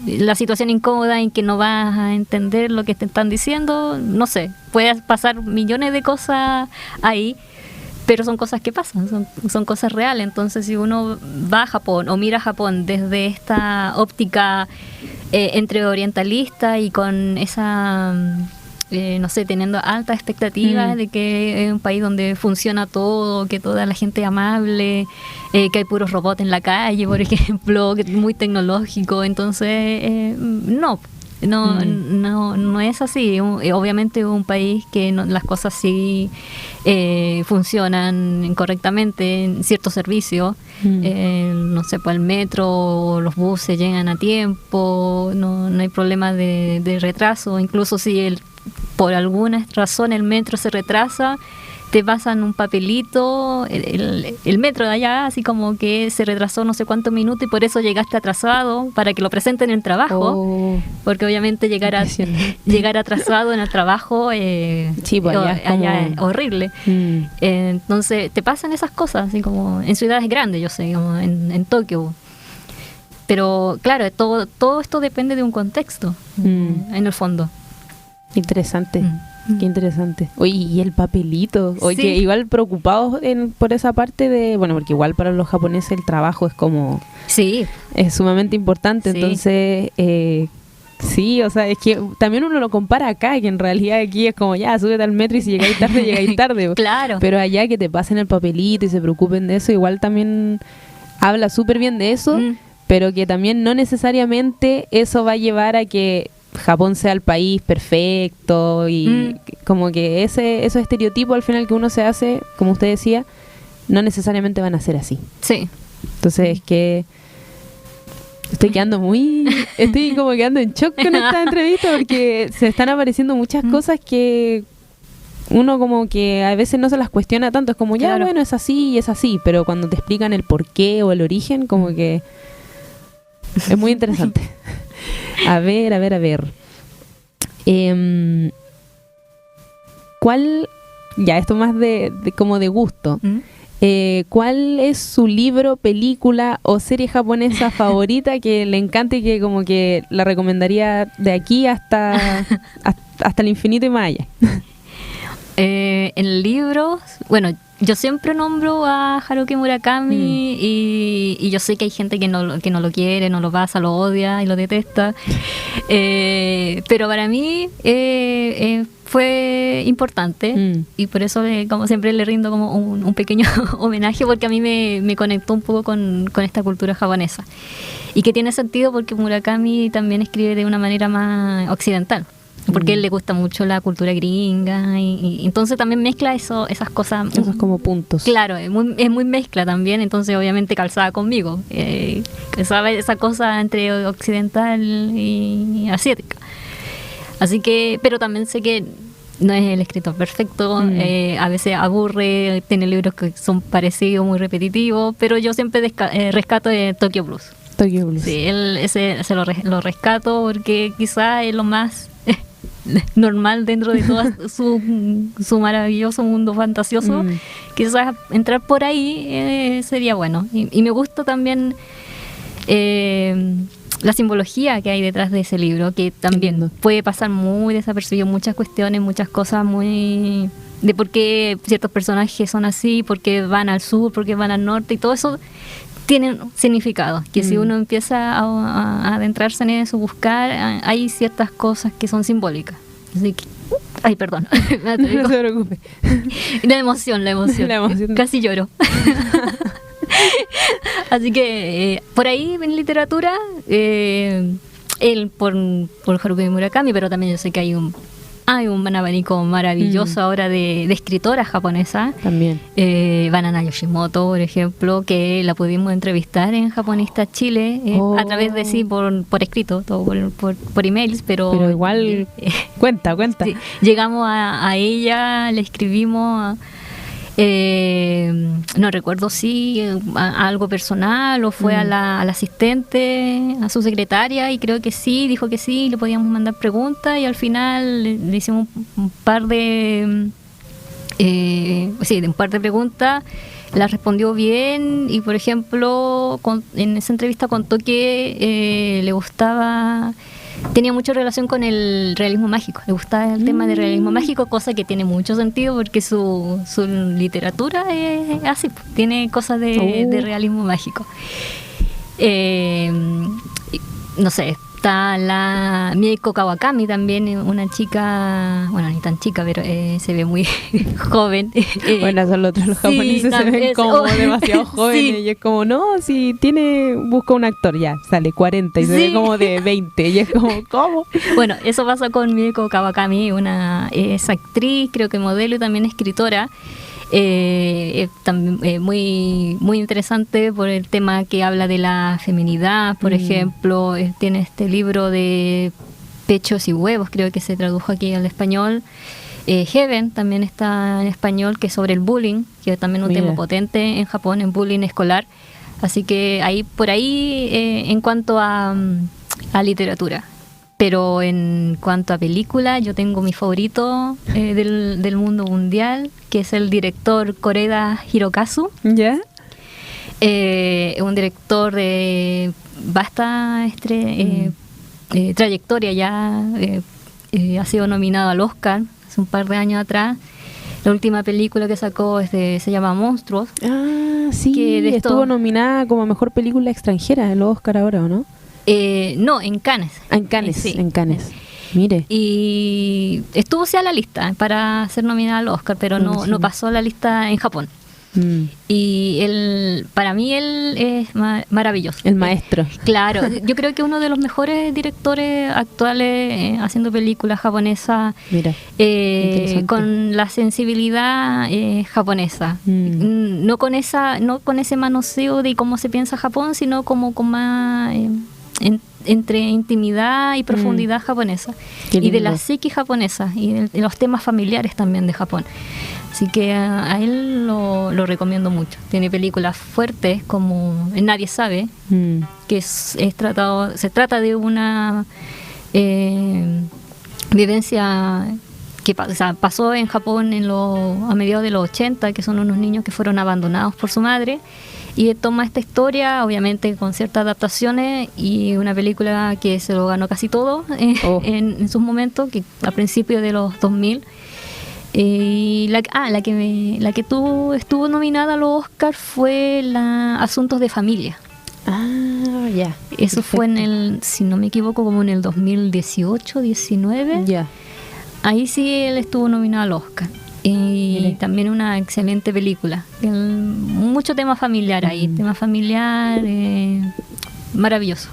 la situación incómoda en que no vas a entender lo que te están diciendo, no sé, puede pasar millones de cosas ahí, pero son cosas que pasan, son cosas reales. Entonces si uno va a Japón o mira a Japón desde esta óptica entre orientalista y con esa... no sé, teniendo altas expectativas de que es un país donde funciona todo, que toda la gente es amable, que hay puros robots en la calle, por ejemplo, que es muy tecnológico. Entonces, no es así. Obviamente es un país que las cosas sí funcionan correctamente en ciertos servicios. No sé, pues el metro, los buses llegan a tiempo, no hay problema de retraso. Incluso si por alguna razón el metro se retrasa, te pasan un papelito, el metro de allá, así como que se retrasó no sé cuántos minutos y por eso llegaste atrasado, para que lo presenten en el trabajo, porque obviamente llegar atrasado en el trabajo sí, pues allá es horrible. Entonces te pasan esas cosas, así como en ciudades grandes, yo sé, como en Tokio. Pero claro, todo esto depende de un contexto, en el fondo. Interesante. Qué interesante. Oye, y el papelito. Oye, Sí. que igual preocupados por esa parte de... Bueno, porque igual para los japoneses el trabajo es como... Sí. Es sumamente importante. Sí. Entonces, sí, o sea, es que también uno lo compara acá, que en realidad aquí es como, ya, súbete al metro y si llegáis tarde. Claro. Pero allá que te pasen el papelito y se preocupen de eso, igual también habla súper bien de eso, pero que también no necesariamente eso va a llevar a que Japón sea el país perfecto y como que esos estereotipos al final que uno se hace, como usted decía, no necesariamente van a ser así. Sí. Entonces es que estoy como quedando en shock con esta entrevista porque se están apareciendo muchas cosas que uno como que a veces no se las cuestiona tanto, es como ya, Claro. bueno, es así y es así, pero cuando te explican el porqué o el origen, como que es muy interesante. A ver. ¿Cuál, ya esto más de como de gusto, cuál es su libro, película o serie japonesa favorita que le encante y que como que la recomendaría de aquí hasta el infinito y más allá? En libros, bueno, yo siempre nombro a Haruki Murakami y yo sé que hay gente que no lo quiere, no lo pasa, lo odia y lo detesta, pero para mí fue importante y por eso como siempre le rindo como un pequeño homenaje, porque a mí me conectó un poco con esta cultura japonesa y que tiene sentido porque Murakami también escribe de una manera más occidental, porque a él le gusta mucho la cultura gringa y entonces también mezcla esas cosas. Esos como puntos. Claro, es muy mezcla también, entonces obviamente calzaba conmigo. Sabe esa cosa entre occidental y asiática. Así que, pero también sé que no es el escritor perfecto, a veces aburre, tiene libros que son parecidos, muy repetitivos, pero yo siempre rescato de Tokyo Blues. Tokyo Blues. Sí, ese lo rescato porque quizá es lo más normal dentro de todo su maravilloso mundo fantasioso. Quizás entrar por ahí sería bueno. Y me gusta también la simbología que hay detrás de ese libro, que también puede pasar muy desapercibido, muchas cuestiones, muchas cosas muy de por qué ciertos personajes son así, por qué van al sur, por qué van al norte, y todo eso tiene significado, que si uno empieza a adentrarse en eso, buscar, hay ciertas cosas que son simbólicas. Así que, ay, perdón. No se preocupe. La emoción. Casi lloro. Así que por ahí en literatura, él por Haruki Murakami, pero también yo sé que hay Hay un abanico maravilloso ahora de escritoras japonesas. También. Banana Yoshimoto, por ejemplo, que la pudimos entrevistar en Japonista Chile a través de por escrito, todo por emails, pero igual cuenta. Sí, llegamos a ella, le escribimos. No recuerdo si a algo personal o fue a la asistente, a su secretaria, y creo que sí, dijo que sí, le podíamos mandar preguntas, y al final le hicimos un par de preguntas. La respondió bien, y por ejemplo en esa entrevista contó que le gustaba, tenía mucha relación con el realismo mágico, le gustaba el tema del realismo mágico, cosa que tiene mucho sentido porque su literatura es así, tiene cosas de realismo mágico. No sé, está la Mieko Kawakami también, una chica, bueno, ni tan chica, pero se ve muy joven. Bueno, son los japoneses, se ven como demasiado jóvenes, sí. Y es como, no, si busca un actor, ya, sale 40 y se ve como de 20, y es como, ¿cómo? Bueno, eso pasa con Mieko Kawakami, es actriz, creo que modelo y también escritora. También, muy interesante por el tema que habla de la feminidad, por ejemplo. Tiene este libro de Pechos y Huevos, creo que se tradujo aquí al español. Heaven también está en español, que es sobre el bullying, que es también un tema potente en Japón, en bullying escolar. Así que por ahí en cuanto a literatura. Pero en cuanto a película, yo tengo mi favorito del mundo mundial, que es el director Koreda Hirokazu. ¿Ya? Un director de vasta trayectoria ya. Ha sido nominado al Oscar hace un par de años atrás. La última película que sacó se llama Monstruos. Ah, sí, que estuvo nominada como mejor película extranjera en los Oscar ahora, ¿o no? No, en Cannes. En Cannes, sí. En Cannes. Mire. Y estuvo a la lista para ser nominada al Oscar, pero no pasó a la lista en Japón. Y para mí él es maravilloso. El maestro. Claro, yo creo que uno de los mejores directores actuales haciendo películas japonesas. Mira, con la sensibilidad japonesa. No con ese manoseo de cómo se piensa Japón, sino como con más entre intimidad y profundidad japonesa, y de la psique japonesa, y de los temas familiares también de Japón. Así que a él lo recomiendo mucho. Tiene películas fuertes como Nadie sabe, que se trata de una vivencia que pasó en Japón a mediados de los 80, que son unos niños que fueron abandonados por su madre, y toma esta historia, obviamente con ciertas adaptaciones, y una película que se lo ganó casi todo en sus momentos, que a principios de los 2000. Y la que estuvo nominada a los Oscar fue Asuntos de Familia. Ah, ya. Eso fue si no me equivoco, como en el 2018, 19. Ya. Ahí sí él estuvo nominado al Oscar. Y también una excelente película. Mucho tema familiar ahí, tema familiar maravilloso.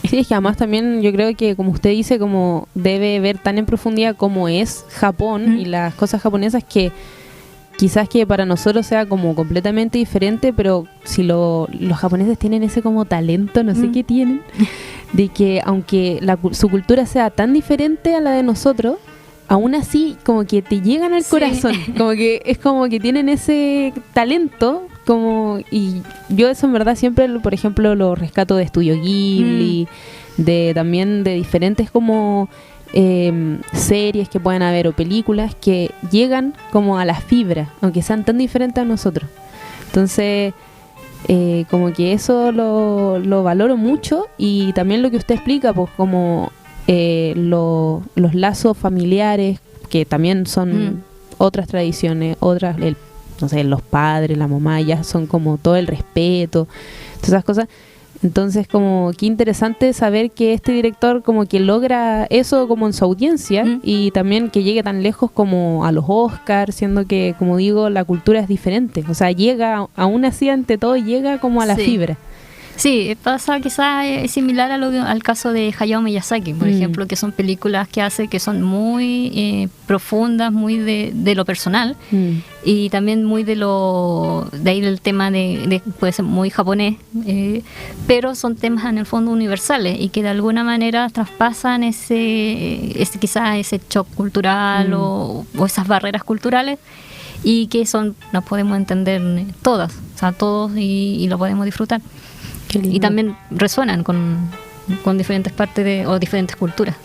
Sí, es que además también yo creo que, como usted dice, como debe ver tan en profundidad como es Japón y las cosas japonesas, que quizás que para nosotros sea como completamente diferente, pero si los japoneses tienen ese como talento, no sé qué tienen, de que aunque su cultura sea tan diferente a la de nosotros, aún así como que te llegan al corazón, como que es como que tienen ese talento, y yo eso en verdad siempre, por ejemplo, lo rescato de Estudio Ghibli, también de diferentes como series que puedan haber o películas que llegan como a la fibra, aunque sean tan diferentes a nosotros. Entonces como que eso lo valoro mucho, y también lo que usted explica, pues como los lazos familiares, que también son otras tradiciones, no sé, los padres, la mamá, ya son como todo el respeto, todas esas cosas. Entonces como qué interesante saber que este director como que logra eso como en su audiencia, y también que llegue tan lejos como a los Oscars, siendo que, como digo, la cultura es diferente, o sea, llega, aún así ante todo llega como a la fibra. Sí, pasa quizás es similar al caso de Hayao Miyazaki, por ejemplo, que son películas que hace que son muy profundas, muy de lo personal, y también muy de ahí del tema de puede ser muy japonés, pero son temas en el fondo universales y que de alguna manera traspasan quizás ese shock cultural o esas barreras culturales, y que nos podemos entender todas, o sea, todos, y lo podemos disfrutar. Y también resuenan con diferentes partes o diferentes culturas.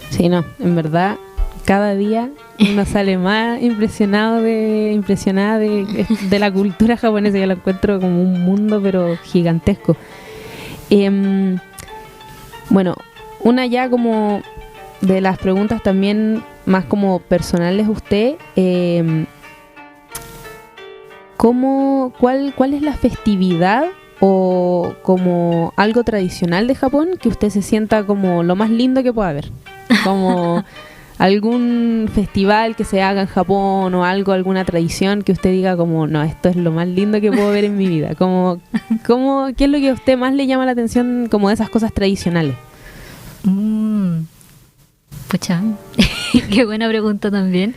Sí, no, en verdad, cada día uno sale más impresionada de la cultura japonesa. Yo la encuentro como un mundo, pero gigantesco. Bueno, una ya como de las preguntas también más como personales, usted, ¿cuál es la festividad o como algo tradicional de Japón que usted se sienta como lo más lindo que pueda haber? Como algún festival que se haga en Japón o alguna tradición que usted diga como, no, esto es lo más lindo que puedo ver en mi vida. ¿Qué es lo que a usted más le llama la atención como de esas cosas tradicionales? Pucha, qué buena pregunta también.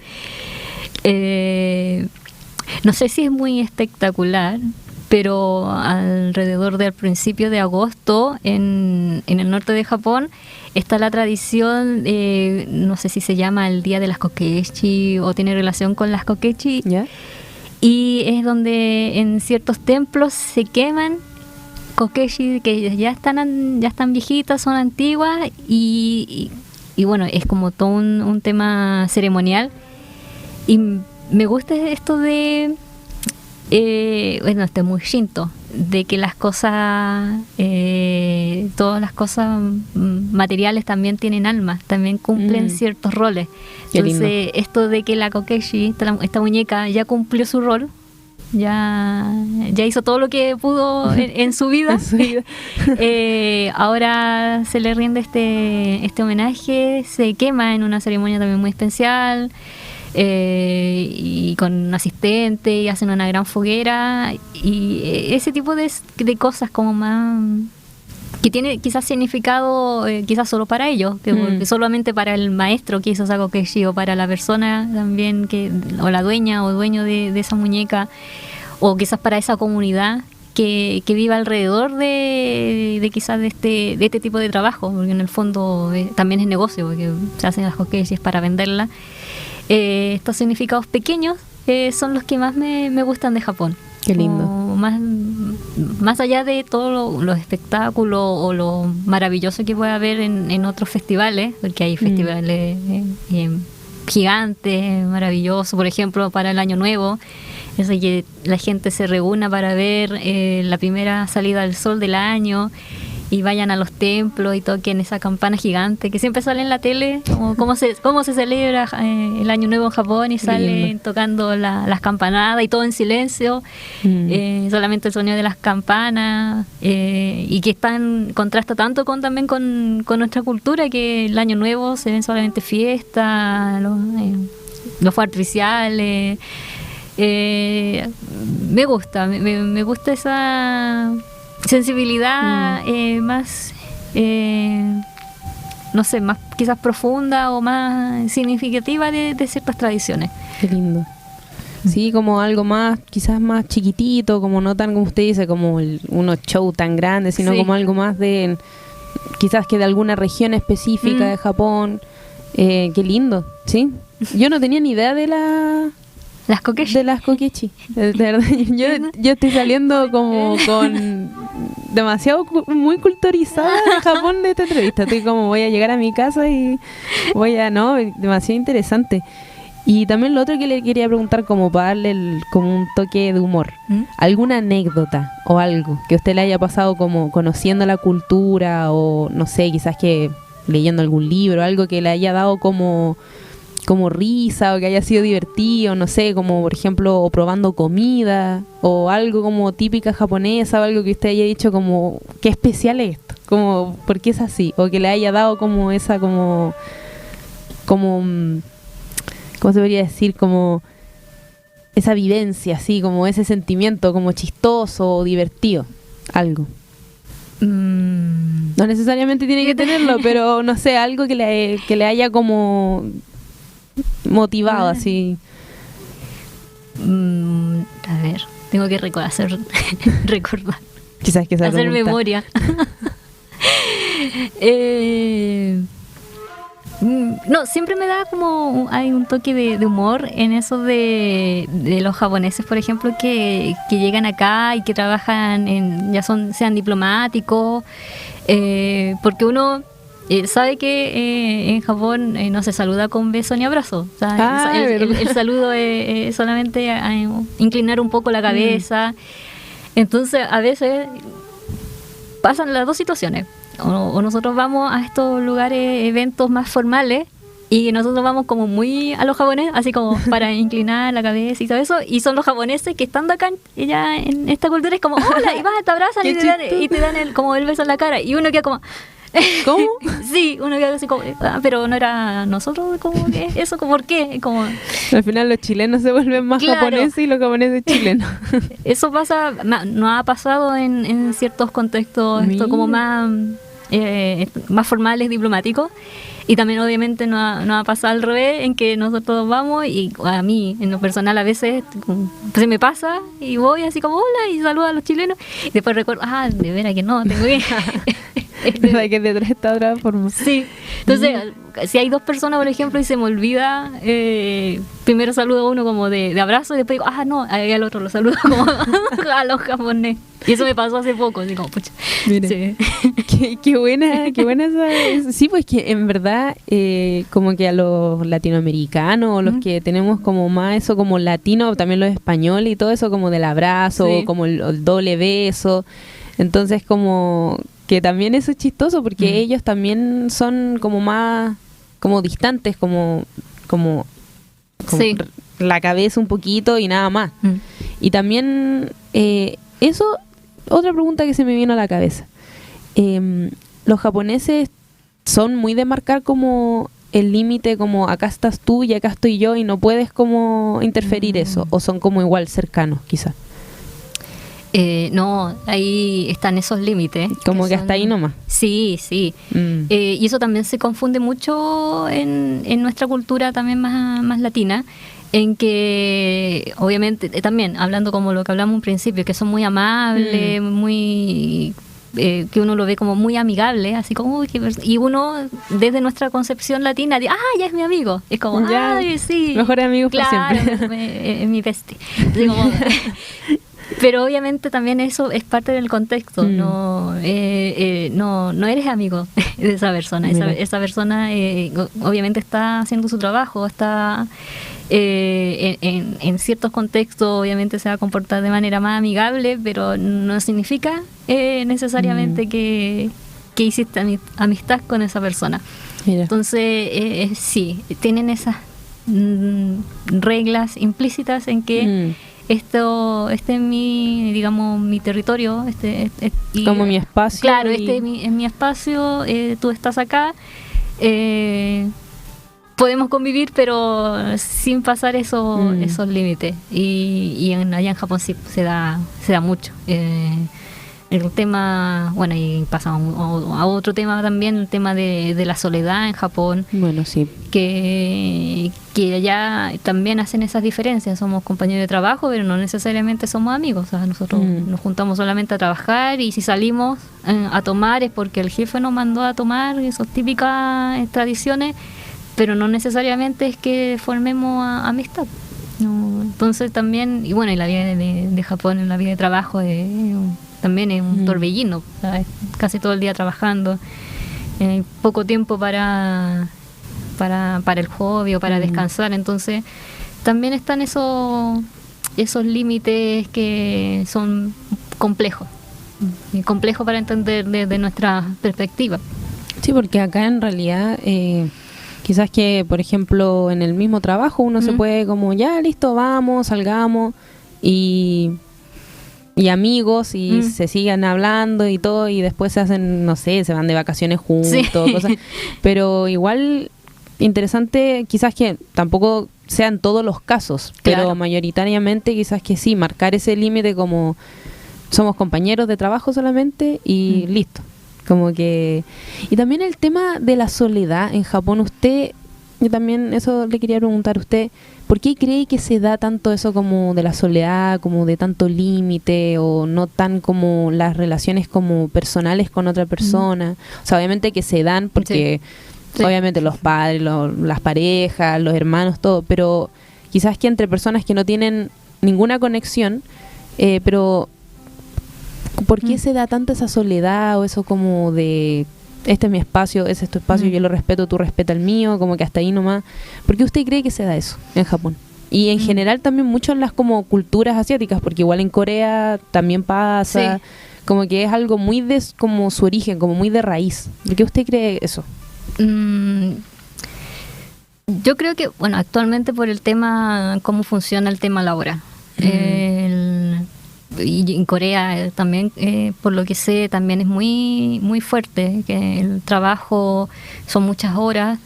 No sé si es muy espectacular, pero alrededor del principio de agosto en el norte de Japón está la tradición, no sé si se llama el Día de las Kokeshi o tiene relación con las Kokeshi, ¿Ya? Y es donde en ciertos templos se queman Kokeshi que ya están viejitas, son antiguas, y bueno, es como todo un tema ceremonial, y me gusta esto de bueno, este es muy shinto, de que las cosas, todas las cosas materiales también tienen alma, también cumplen ciertos roles. Entonces, esto de que la Kokeshi, esta muñeca, ya cumplió su rol, ya hizo todo lo que pudo en su vida. Ahora se le rinde este homenaje, se quema en una ceremonia también muy especial. Y con un asistente, y hacen una gran foguera, y ese tipo de cosas como más que tiene quizás significado quizás solo para ellos, porque solamente para el maestro que hizo esa Kokeshi, o para la persona también o la dueña o dueño de esa muñeca, o quizás para esa comunidad que vive alrededor de quizás de este tipo de trabajo, porque en el fondo también es negocio, porque se hacen las Kokeshis para venderlas. Estos significados pequeños son los que más me gustan de Japón. Qué lindo. Más allá de todos los espectáculos o lo maravilloso que puede haber en otros festivales, porque hay festivales gigantes, maravillosos, por ejemplo, para el Año Nuevo, es que la gente se reúna para ver la primera salida del sol del año, y vayan a los templos y toquen esa campana gigante que siempre sale en la tele, como cómo se celebra el Año Nuevo en Japón, y salen tocando las campanadas y todo en silencio, solamente el sonido de las campanas, y que contrasta tanto también con nuestra cultura, que el Año Nuevo se ven solamente fiestas, los fuegos artificiales. Me gusta esa sensibilidad más, no sé, más quizás profunda o más significativa de ciertas tradiciones. Qué lindo. Sí, como algo más, quizás más chiquitito, como no tan, como usted dice, como unos show tan grandes, sino como algo más de, quizás que de alguna región específica de Japón. Qué lindo, ¿sí? Yo no tenía ni idea de las Kokeshi. De las Kokeshi. De verdad, yo estoy saliendo como con demasiado muy culturizada de Japón de esta entrevista. Estoy como, voy a llegar a mi casa y demasiado interesante. Y también lo otro que le quería preguntar, como para darle como un toque de humor, ¿alguna anécdota o algo que a usted le haya pasado como conociendo la cultura, o no sé, quizás que leyendo algún libro, algo que le haya dado como risa, o que haya sido divertido, no sé, como por ejemplo, o probando comida, o algo como típica japonesa, o algo que usted haya dicho como, qué especial es esto, como, ¿por qué es así? O que le haya dado como esa, como ¿cómo se podría decir? Como esa vivencia, así, como ese sentimiento como chistoso o divertido, algo. No necesariamente tiene que tenerlo, pero no sé, algo que le haya como motivado así. A ver, tengo que recordar. Quizás que esa hacer pregunta. memoria. No, siempre me da como hay un toque de humor en eso de los japoneses, por ejemplo, que llegan acá y que trabajan sean diplomáticos, porque uno sabe que en Japón no se saluda con beso ni abrazo. O sea, el saludo es solamente inclinar un poco la cabeza. Entonces, a veces pasan las dos situaciones. O nosotros vamos a estos lugares, eventos más formales, y nosotros vamos como muy a los japoneses, así como para inclinar la cabeza y todo eso, y son los japoneses que estando acá ya en esta cultura es como hola, y vas, te abrazan y te dan como el beso en la cara, y uno queda como ¿cómo? Sí, uno queda así como pero no era nosotros, como que eso, ¿por qué? Como al final los chilenos se vuelven más japoneses y los japoneses chilenos. Eso pasa, no ha pasado en ciertos contextos, esto como más formales, diplomáticos, y también obviamente no ha pasado al revés, en que nosotros vamos, y a mí en lo personal a veces se me pasa y voy así como hola y saludo a los chilenos, y después recuerdo, de veras que no, tengo que ¿Verdad que detrás está otra forma? Sí, entonces si hay dos personas, por ejemplo, y se me olvida, primero saludo a uno como de abrazo, y después digo, no, ahí al otro lo saludo como a los japoneses. Y eso me pasó hace poco, así como, pucha. Mira, sí. qué buena esa. Sí, pues que en verdad, como que a los latinoamericanos, los que tenemos como más eso como latino, también los españoles y todo eso como del abrazo, como el doble beso. Entonces como que también eso es chistoso porque ellos también son como más como distantes, como la cabeza un poquito y nada más. Y también eso, otra pregunta que se me vino a la cabeza. Los japoneses son muy de marcar como el límite, como acá estás tú y acá estoy yo y no puedes como interferir eso, o son como igual cercanos quizás. No, ahí están esos límites. Como que hasta ahí nomás. Sí. Y eso también se confunde mucho en nuestra cultura también más latina, en que obviamente también, hablando como lo que hablamos en principio, que son muy amables, muy... que uno lo ve como muy amigable, así como y uno desde nuestra concepción latina dice, ya es mi amigo, es como sí, mejores amigos claro, por siempre es mi bestie. Pero obviamente también eso es parte del contexto. No eres amigo de esa persona. Esa persona obviamente está haciendo su trabajo, está en ciertos contextos obviamente se va a comportar de manera más amigable, pero no significa necesariamente que hiciste amistad con esa persona. Mira. Entonces sí, tienen esas reglas implícitas en que este es mi territorio, como mi espacio. Claro, es mi espacio, tú estás acá, podemos convivir, pero sin pasar esos límites. Y allá en Japón sí se da mucho. El tema, bueno, y pasamos a otro tema también, el tema de la soledad en Japón. Bueno, sí. Que allá también hacen esas diferencias. Somos compañeros de trabajo, pero no necesariamente somos amigos. O sea, nosotros nos juntamos solamente a trabajar, y si salimos a tomar es porque el jefe nos mandó a tomar, esas típicas tradiciones, pero no necesariamente es que formemos amistad. No, entonces también, y bueno, y la vida de Japón, en la vida de trabajo también es un torbellino, ¿sabes? Casi todo el día trabajando, poco tiempo para el hobby o para descansar. Entonces también están esos límites que son complejos para entender desde nuestra perspectiva. Sí, porque acá en realidad quizás que, por ejemplo, en el mismo trabajo uno se puede como, ya listo, vamos, salgamos y amigos y se sigan hablando y todo, y después se hacen, no sé, se van de vacaciones juntos, cosas. Pero igual interesante quizás que tampoco sean todos los casos, pero mayoritariamente quizás que sí, marcar ese límite como somos compañeros de trabajo solamente y listo. Como que... Y también el tema de la soledad en Japón, yo también eso le quería preguntar a usted, ¿por qué cree que se da tanto eso como de la soledad, como de tanto límite, o no tan como las relaciones como personales con otra persona? O sea, obviamente que se dan porque obviamente los padres, las parejas, los hermanos, todo, pero quizás que entre personas que no tienen ninguna conexión, pero ¿por qué se da tanta esa soledad o eso como de... Este es mi espacio, ese es tu espacio, yo lo respeto, tú respeta el mío, como que hasta ahí nomás? ¿Por qué usted cree que se da eso en Japón? Y en general también mucho en las como culturas asiáticas, porque igual en Corea también pasa, como que es algo muy de como su origen, como muy de raíz. ¿Por qué usted cree eso? Yo creo que, bueno, actualmente por el tema, cómo funciona el tema laboral. Y en Corea también, por lo que sé, también es muy muy fuerte, que el trabajo son muchas horas,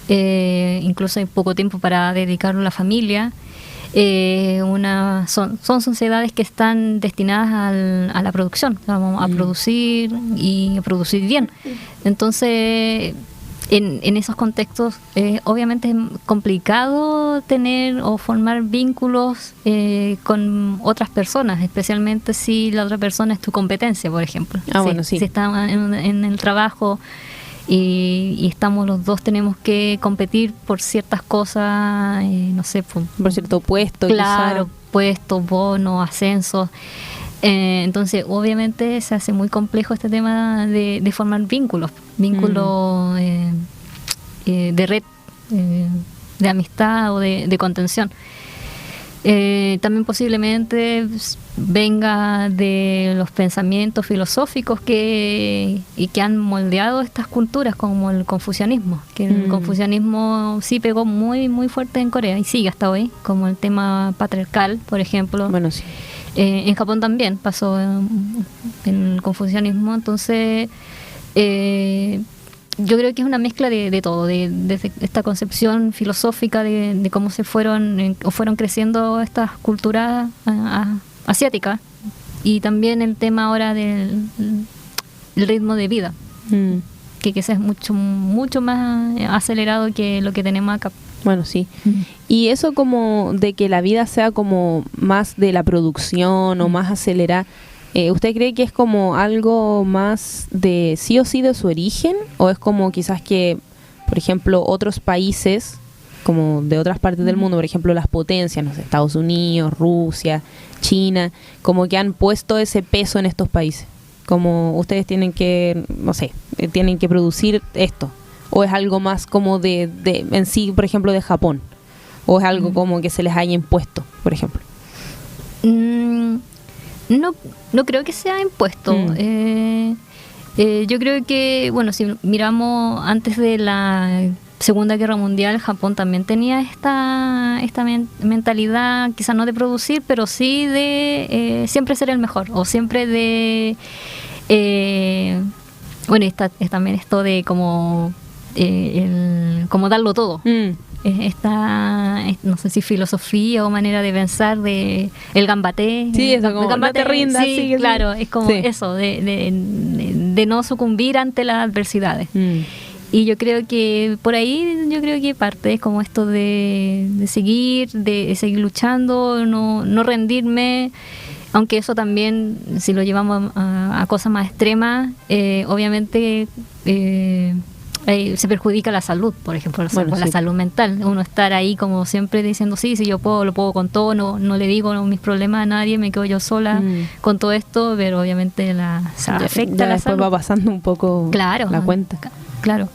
incluso hay poco tiempo para dedicarlo a la familia. Son sociedades que están destinadas a la producción, vamos a producir y a producir bien. Entonces, en esos contextos, obviamente es complicado tener o formar vínculos con otras personas, especialmente si la otra persona es tu competencia, por ejemplo. Si estamos en el trabajo y estamos los dos, tenemos que competir por ciertas cosas, no sé, por cierto puesto. Claro, puestos, bonos, ascensos. Entonces, obviamente se hace muy complejo este tema de formar vínculos de red, de amistad o de contención. También posiblemente venga de los pensamientos filosóficos que han moldeado estas culturas, como el confucianismo, que el confucianismo sí pegó muy muy fuerte en Corea y sigue hasta hoy, como el tema patriarcal, por ejemplo. Bueno, sí. En Japón también pasó en el confucianismo. Entonces yo creo que es una mezcla de todo, de esta concepción filosófica de cómo fueron creciendo estas culturas asiáticas, y también el tema ahora del ritmo de vida, que quizás es mucho más acelerado que lo que tenemos acá. Bueno, sí. Y eso como de que la vida sea como más de la producción o más acelerada, ¿usted cree que es como algo más de sí o sí de su origen? ¿O es como quizás que, por ejemplo, otros países, como de otras partes del mundo, por ejemplo las potencias, no sé, Estados Unidos, Rusia, China, como que han puesto ese peso en estos países? Como ustedes tienen que, no sé, tienen que producir esto. ¿O es algo más como de en sí, por ejemplo, de Japón? ¿O es algo como que se les haya impuesto, por ejemplo? No creo que sea impuesto. Yo creo que, bueno, si miramos antes de la Segunda Guerra Mundial, Japón también tenía esta mentalidad, quizás no de producir, pero sí de siempre ser el mejor, o siempre de... bueno, también esto de como darlo todo. Esta, no sé si filosofía o manera de pensar de el gambate. Sí, eso, como no te rindas. Sí, claro, es como eso, de no sucumbir ante las adversidades. Y yo creo que por ahí, parte es como esto de seguir luchando, no rendirme. Aunque eso también, si lo llevamos a cosas más extremas, obviamente se perjudica la salud, por ejemplo, la salud mental. Uno estar ahí como siempre diciendo, sí, yo puedo, lo puedo con todo, no le digo mis problemas a nadie, me quedo yo sola con todo esto, pero obviamente afecta ya la después salud. Va pasando un poco la cuenta. Claro.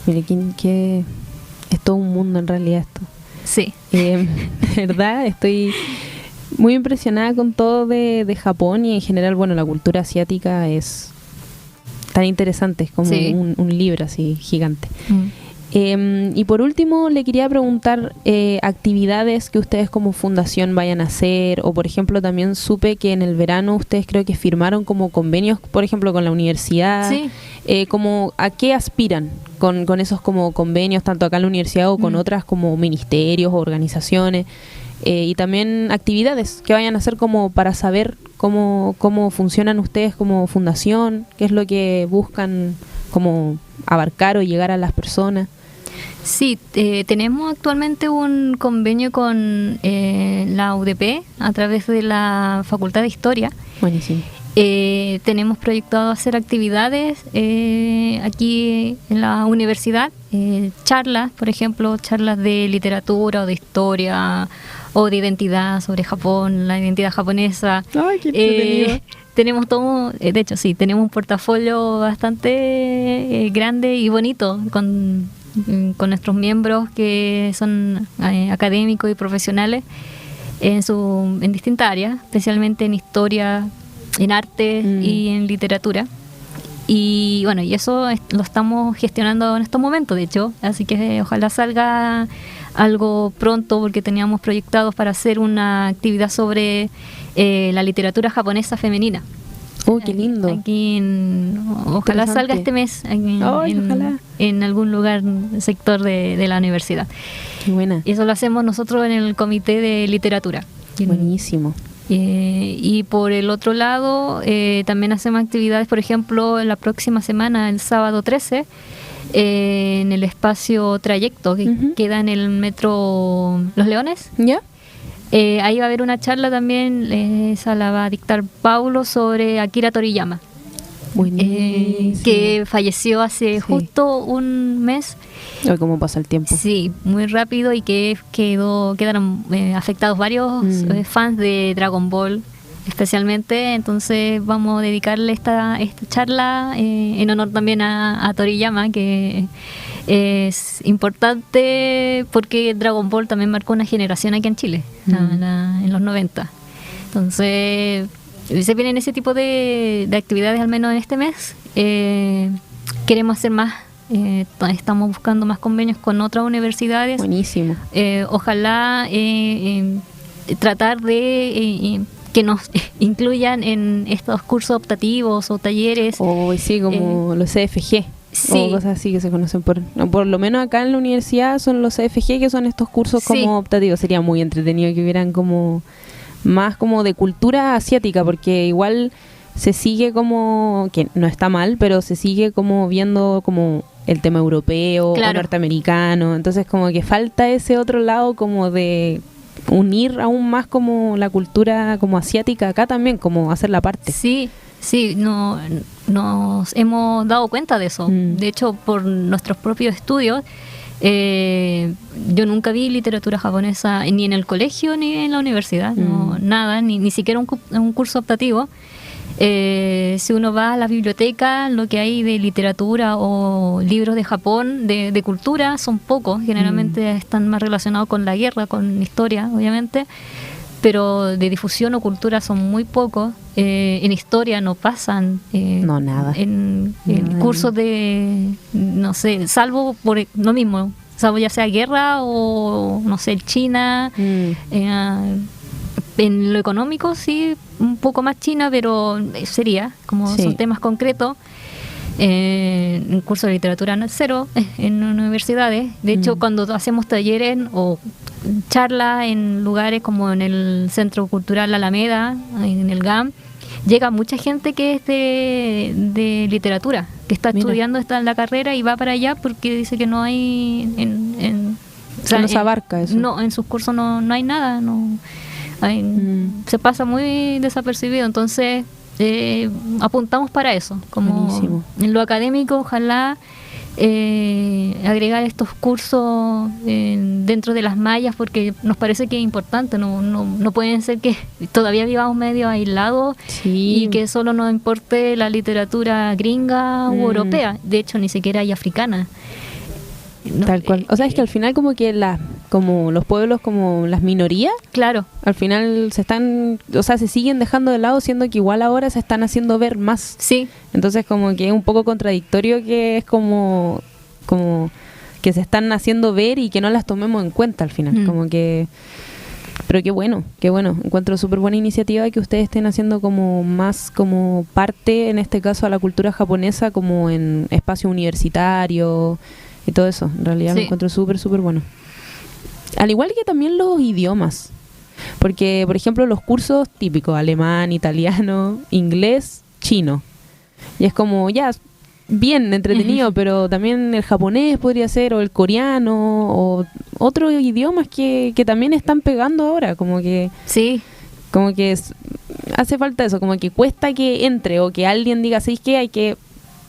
Mire, que es todo un mundo en realidad esto. Sí. De verdad, estoy muy impresionada con todo de Japón, y en general, bueno, la cultura asiática es tan interesante, es como un libro así gigante. Y por último, le quería preguntar actividades que ustedes como fundación vayan a hacer, o por ejemplo también supe que en el verano ustedes creo que firmaron como convenios, por ejemplo con la universidad. Como ¿a qué aspiran con esos como convenios, tanto acá en la universidad o con otras como ministerios o organizaciones? Y también actividades que vayan a hacer como para saber ¿Cómo funcionan ustedes como fundación? ¿Qué es lo que buscan como abarcar o llegar a las personas? Sí, tenemos actualmente un convenio con la UDP a través de la Facultad de Historia. Buenísimo. Tenemos proyectado hacer actividades aquí en la universidad, charlas, por ejemplo, charlas de literatura o de historia o de identidad sobre Japón, la identidad japonesa. ¡Ay, qué entretenido! Tenemos todo, de hecho sí, tenemos un portafolio bastante grande y bonito con nuestros miembros que son académicos y profesionales en distintas áreas, especialmente en historia, en arte y en literatura. Y bueno, y eso lo estamos gestionando en estos momentos, de hecho, así que ojalá salga algo pronto, porque teníamos proyectados para hacer una actividad sobre la literatura japonesa femenina. ¡Oh, qué lindo! Aquí ojalá salga este mes en algún lugar, sector de la universidad. ¡Qué buena! Y eso lo hacemos nosotros en el comité de literatura. Buenísimo. Y por el otro lado, también hacemos actividades, por ejemplo, la próxima semana, el sábado 13, en el espacio Trayecto, que queda en el metro Los Leones. ¿Ya? Ahí va a haber una charla también, esa la va a dictar Paulo, sobre Akira Toriyama, que falleció hace justo un mes. Ay, cómo pasa el tiempo. Sí, muy rápido, y que quedaron afectados varios fans de Dragon Ball, especialmente. Entonces vamos a dedicarle esta charla en honor también a Toriyama, que es importante porque Dragon Ball también marcó una generación aquí en Chile, en los 90. Entonces se vienen ese tipo de actividades, al menos en este mes. Queremos hacer más. Estamos buscando más convenios con otras universidades. Buenísimo. Ojalá tratar de que nos incluyan en estos cursos optativos o talleres. O sí, como los CFG. Sí. O cosas así que se conocen por lo menos acá en la universidad son los CFG, que son estos cursos como optativos. Sería muy entretenido que hubieran como más como de cultura asiática, porque igual se sigue como, que no está mal, pero se sigue como viendo como el tema europeo, o norteamericano. Entonces como que falta ese otro lado como de unir aún más como la cultura como asiática acá también, como hacer la parte. Sí, nos hemos dado cuenta de eso. De hecho, por nuestros propios estudios, yo nunca vi literatura japonesa ni en el colegio ni en la universidad, nada, ni siquiera un curso optativo. Si uno va a la biblioteca, lo que hay de literatura o libros de Japón, de cultura, son pocos. Generalmente están más relacionados con la guerra, con historia, obviamente, pero de difusión o cultura son muy pocos. En historia no pasan. No, nada. En cursos de, no sé, salvo por lo mismo, salvo ya sea guerra o, no sé, China. En lo económico sí, un poco más China, pero sería como son temas concretos. En curso de literatura cero en universidades. De hecho, cuando hacemos talleres o charlas en lugares como en el Centro Cultural Alameda, en el GAM, llega mucha gente que es de literatura, que está estudiando, está en la carrera y va para allá porque dice que no hay no se abarca eso. No, en sus cursos no hay nada, se pasa muy desapercibido. Entonces apuntamos para eso, como buenísimo. En lo académico, ojalá agregar estos cursos dentro de las mallas, porque nos parece que es importante. No pueden ser que todavía vivamos medio aislados y que solo nos importe la literatura gringa u europea. De hecho, ni siquiera hay africana. Tal cual. O sea, es que al final como que como los pueblos, como las minorías, claro, al final se siguen dejando de lado, siendo que igual ahora se están haciendo ver más. Sí. Entonces como que es un poco contradictorio que es como que se están haciendo ver y que no las tomemos en cuenta al final. Como que... Pero qué bueno. Encuentro súper buena iniciativa que ustedes estén haciendo como más como parte, en este caso, a la cultura japonesa, como en espacio universitario y todo eso. En realidad me encuentro súper bueno. Al igual que también los idiomas. Porque, por ejemplo, los cursos típicos, alemán, italiano, inglés, chino. Y es como, ya, bien entretenido, pero también el japonés podría ser, o el coreano, o otros idiomas que también están pegando ahora, como que... Sí. Como que hace falta eso, como que cuesta que entre, o que alguien diga, ¿sabéis qué? Hay que...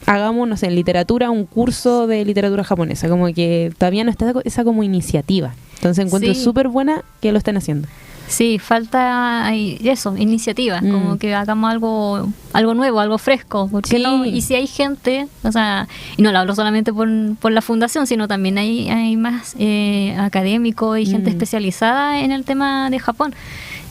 hagamos, no sé, en literatura, un curso de literatura japonesa, como que todavía no está esa como iniciativa. Entonces encuentro súper buena que lo estén haciendo. Sí, falta eso, iniciativa, como que hagamos algo nuevo, algo fresco, ¿por qué no? Y si hay gente, o sea, y no lo hablo solamente por la fundación, sino también hay más académicos y gente especializada en el tema de Japón.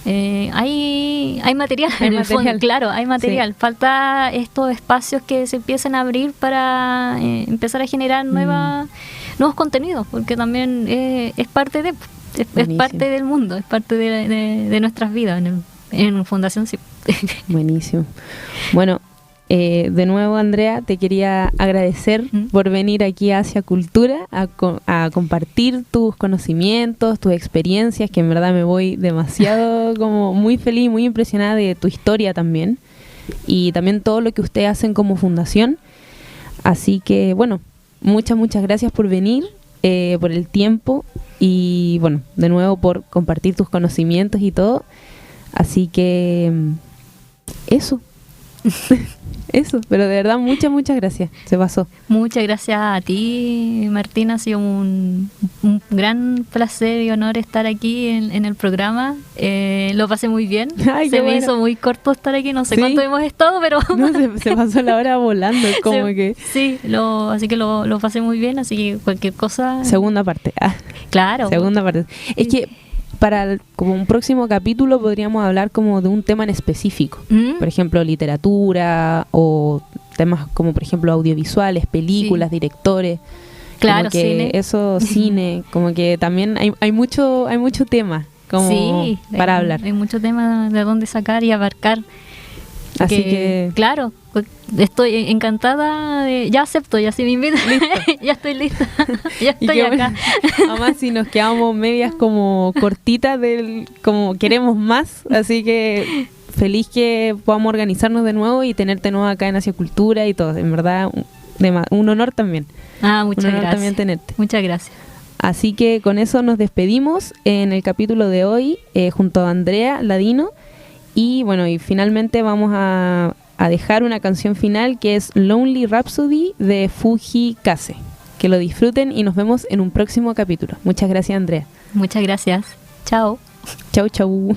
Hay material, en el fondo, claro, hay material. Sí. Falta estos espacios que se empiecen a abrir para empezar a generar nuevos contenidos, porque también es parte de... Es parte del mundo, es parte de nuestras vidas en Fundación CIP. Buenísimo. Bueno, de nuevo, Andrea, te quería agradecer por venir aquí a Hacia Cultura a compartir tus conocimientos, tus experiencias, que en verdad me voy demasiado como muy feliz, muy impresionada de tu historia también, y también todo lo que ustedes hacen como fundación. Así que, bueno, muchas gracias por venir, por el tiempo, y bueno, de nuevo por compartir tus conocimientos y todo. Así que eso. Eso, pero de verdad muchas gracias, se pasó. Muchas gracias a ti, Martina, ha sido un gran placer y honor estar aquí en el programa. Lo pasé muy bien. Ay, se me hizo muy corto estar aquí, no sé cuánto hemos estado, pero... No, se pasó la hora volando, como que... Sí, así que lo pasé muy bien, así que cualquier cosa... Segunda parte. Claro. Segunda parte. Es que para como un próximo capítulo podríamos hablar como de un tema en específico. Por ejemplo, literatura, o temas como, por ejemplo, audiovisuales, películas, directores. Claro, como que cine. Eso, cine, como que también hay mucho tema como para hablar. Hay mucho tema de dónde sacar y abarcar. Así que... Claro, estoy encantada, ya acepto, ya si me invitan, ya estoy lista, ya estoy acá. Además, si nos quedamos medias como cortitas como queremos más, así que feliz que podamos organizarnos de nuevo y tenerte nuevo acá en Hacia Cultura y todo. En verdad, un honor también. Muchas gracias. También tenerte. Muchas gracias. Así que con eso nos despedimos en el capítulo de hoy, junto a Andrea Ladino. Y bueno, y finalmente vamos a dejar una canción final que es Lonely Rhapsody de Fuji Kase. Que lo disfruten y nos vemos en un próximo capítulo. Muchas gracias, Andrea. Muchas gracias. Chao. Chau.